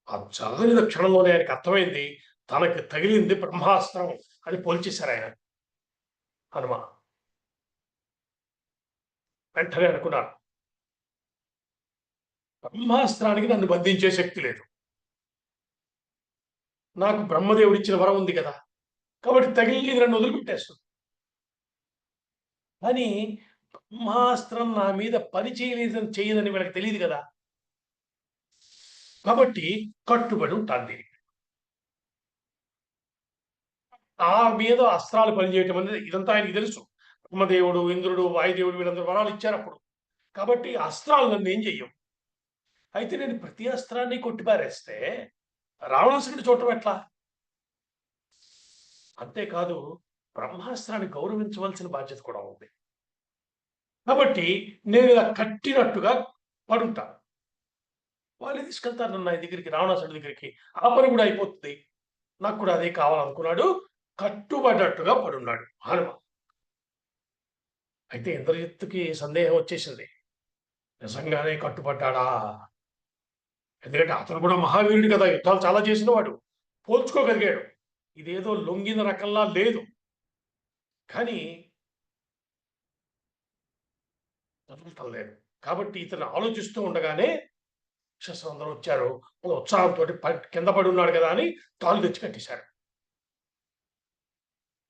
Speaker 1: ఆ జారిన క్షణంలోనే ఆయనకు అర్థమైంది తనకి తగిలింది బ్రహ్మాస్త్రం అని పోల్చేశారు ఆయన. హనుమ వెంటనే అనుకున్నారు, బ్రహ్మాస్త్రానికి నన్ను బంధించే శక్తి లేదు. నాకు బ్రహ్మదేవుడు ఇచ్చిన వరం ఉంది కదా, కాబట్టి తగిలింది నన్ను వదిలిపెట్టేస్తుంది. కానీ బ్రహ్మాస్త్రం నా మీద పని చేయదని వీళ్ళకి తెలియదు కదా, కాబట్టి కట్టుబడి ఉంటుంది. ఆ మీద అస్త్రాలు పనిచేయటం అనేది ఇదంతా ఆయనకి తెలుసు. బ్రహ్మదేవుడు, ఇంద్రుడు, వాయుదేవుడు వీళ్ళందరూ వరాలు ఇచ్చారు అప్పుడు. కాబట్టి అస్త్రాలు నన్ను ఏం చెయ్యం. అయితే నేను ప్రతి అస్త్రాన్ని కొట్టిపారేస్తే రావణాసురుడి చూడటం ఎట్లా? అంతేకాదు బ్రహ్మాస్త్రాన్ని గౌరవించవలసిన బాధ్యత కూడా ఉంది. కాబట్టి నేను ఇలా కట్టినట్టుగా పడుంటాను. వాళ్ళు తీసుకెళ్తారు నన్ను ఆయన దగ్గరికి, రావణాసురుడి దగ్గరికి. ఆ పని కూడా అయిపోతుంది. నాకు కూడా అదే కావాలనుకున్నాడు. కట్టుబడ్డట్టుగా పడున్నాడు హనుమ. అయితే ఇంద్రజిత్తుకి సందేహం వచ్చేసింది, నిజంగానే కట్టుబడ్డాడా? ఎందుకంటే అతను కూడా మహావీరుడు కదా, యుద్ధాలు చాలా చేసిన వాడు, పోల్చుకోగలిగాడు. ఇదేదో లొంగిన రకంలా లేదు. కానీ చదువుతం లేదు. కాబట్టి ఇతను ఆలోచిస్తూ ఉండగానే అందరూ వచ్చారు. ఉత్సాహంతో కింద పడి ఉన్నాడు కదా అని తాళ్ళు తెచ్చి కట్టేశారు.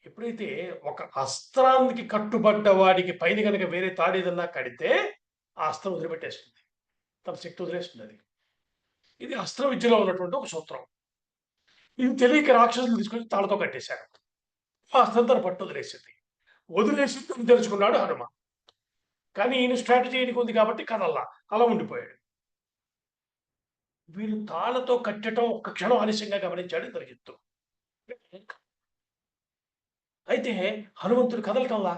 Speaker 1: ఎప్పుడైతే ఒక అస్త్రానికి కట్టుబడ్డ వాడికి పైన కనుక వేరే తాడు ఏదన్నా కడితే ఆ అస్త్రం వదిలిపెట్టేస్తుంది, తన శక్తి వదిలేస్తుంది. అది ఇది అస్త్ర విద్యలో ఉన్నటువంటి ఒక సూత్రం. ఇది తెలియక రాక్షసులు తీసుకొని తాళతో కట్టేశారు. ఆ అస్త్రం తన పట్టు వదిలేసింది. వదిలేసింది తెలుసుకున్నాడు హనుమ. కానీ ఈయన స్ట్రాటజీ ఈయనకు ఉంది కాబట్టి కదల్లా, అలా ఉండిపోయాడు. వీళ్ళు తాళతో కట్టడం ఒక్క క్షణం ఆలస్యంగా గమనించాడు ఇంద్రజిత్తు. అయితే హనుమంతుడు కదలటంలా.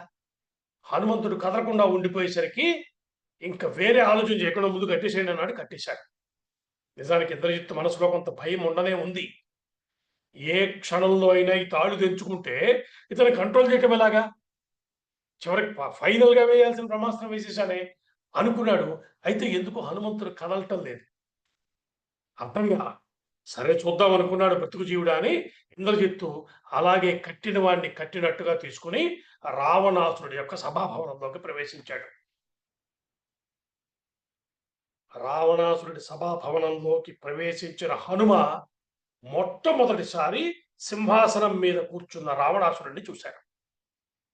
Speaker 1: హనుమంతుడు కదలకుండా ఉండిపోయేసరికి ఇంకా వేరే ఆలోచన చేయకుండా ముందు కట్టేసేయండి అన్నాడు. కట్టేశాడు. నిజానికి ఇంద్రజిత్తు మనసులో కొంత భయం ఉండనే ఉంది. ఏ క్షణంలో అయినా ఈ తాళ్ళు తెంచుకుంటే ఇతను కంట్రోల్ చేయటం ఎలాగా? చివరికి ఫైనల్ గా వేయాల్సిన బ్రహ్మాస్త్రం వేసేసానే అనుకున్నాడు. అయితే ఎందుకు హనుమంతుడు కదలటం లేదు, అర్థంగా. సరే చూద్దాం అనుకున్నాడు బ్రతుకు జీవుడా అని ఇంద్రజిత్తు అలాగే కట్టిన వాడిని కట్టినట్టుగా తీసుకుని రావణాసురుడి యొక్క సభాభవనంలోకి ప్రవేశించాడు. రావణాసురుడి సభాభవనంలోకి ప్రవేశించిన హనుమ మొట్టమొదటిసారి సింహాసనం మీద కూర్చున్న రావణాసురుడిని చూశారు.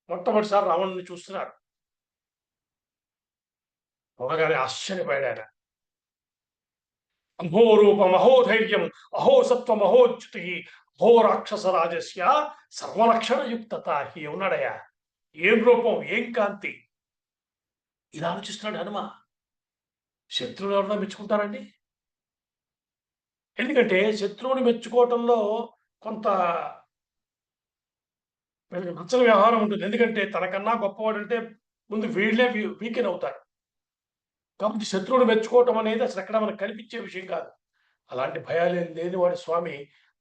Speaker 1: మొట్టమొదటిసారి రావణుని చూస్తున్నారు. చూడగానే ఆశ్చర్యపోయాడు ఆయన. అహోరూప మహోధైర్యం, అహోసత్వ మహోచ్యుతి, అహో రాక్షస రాజస్య సర్వలక్షణ యుక్తత ఉన్నాడయ్యా. ఏం రూపం, ఏం కాంతి, ఇలా ఆలోచిస్తున్నాడు హనుమ. శత్రువులు ఎవరన్నా మెచ్చుకుంటారండి? ఎందుకంటే శత్రువుని మెచ్చుకోవటంలో కొంత వీళ్ళకి నచ్చని వ్యవహారం ఉంటుంది. ఎందుకంటే తనకన్నా గొప్పవాడంటే ముందు వీళ్ళే వీకెన్ అవుతారు. కాబట్టి శత్రువుని మెచ్చుకోవటం అనేది అసలు ఎక్కడ మనకు కనిపించే విషయం కాదు. అలాంటి భయాలేం లేనివాడు స్వామి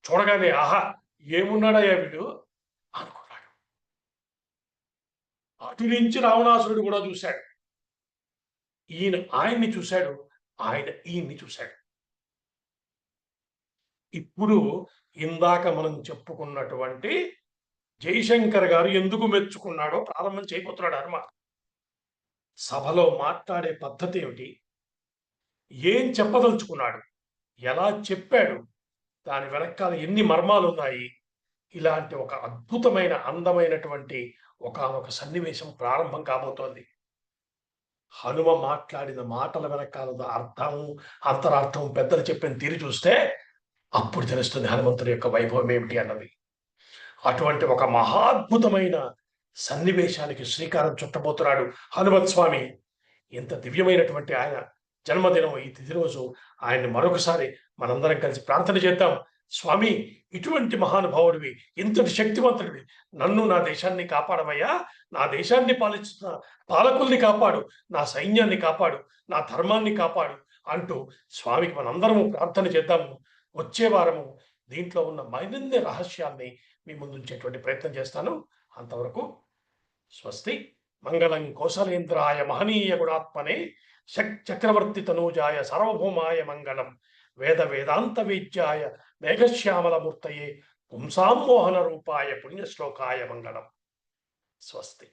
Speaker 1: చూడగానే ఆహా! ఏమున్నాడయ్యా వీడు అనుకున్నాడు. అటు నుంచి రావణాసురుడు కూడా చూశాడు. ఈయన ఆయన్ని చూశాడు. ఆయన ఈయన్ని చూశాడు. ఇప్పుడు ఇందాక మనం చెప్పుకున్నటువంటి జయశంకర్ గారు ఎందుకు మెచ్చుకున్నాడో ప్రారంభం చేయబోతున్నాడు హనుమ. సభలో మాట్లాడే పద్ధతి ఏమిటి? ఏం చెప్పదలుచుకున్నాడు? ఎలా చెప్పాడు? దాని వెనకాల ఎన్ని మర్మాలున్నాయి? ఇలాంటి ఒక అద్భుతమైన, అందమైనటువంటి ఒకానొక సన్నివేశం ప్రారంభం కాబోతోంది. హనుమ మాట్లాడిన మాటల వెనకాల అర్థం, అంతరార్థం పెద్దలు చెప్పిన తీరు చూస్తే అప్పుడు తెలుస్తుంది హనుమంతుడి యొక్క వైభవం ఏమిటి అన్నది. అటువంటి ఒక మహాద్భుతమైన సన్నివేశానికి శ్రీకారం చుట్టబోతున్నాడు హనుమత్ స్వామి. ఎంత దివ్యమైనటువంటి ఆయన జన్మదినం ఈ తిథి రోజు ఆయన్ని మరొకసారి మనందరం కలిసి ప్రార్థన చేద్దాం. స్వామి, ఇటువంటి మహానుభావుడివి, ఇంతటి శక్తివంతుడివి, నన్ను నా దేశాన్ని కాపాడవయ్యా, నా దేశాన్ని పాలిస్తున్న పాలకుల్ని కాపాడు, నా సైన్యాన్ని కాపాడు, నా ధర్మాన్ని కాపాడు అంటూ స్వామికి మనందరము ప్రార్థన చేద్దాము. వచ్చే వారము దీంట్లో ఉన్న మరిన్ని రహస్యాల్ని మీ ముందుంచేటువంటి ప్రయత్నం చేస్తాను. అంతవరకు స్వస్తి. మంగళం కౌసలేంద్రాయ మహనీయ గుణాత్మనే చక్రవర్తి తనూజాయ సార్వభౌమాయ మంగళం. వేద వేదాంత వేద్యాయ మేఘశ్యామలమూర్తయే పుంసామోహన రూపాయ పుణ్యశ్లోకాయ మంగళం. స్వస్తి.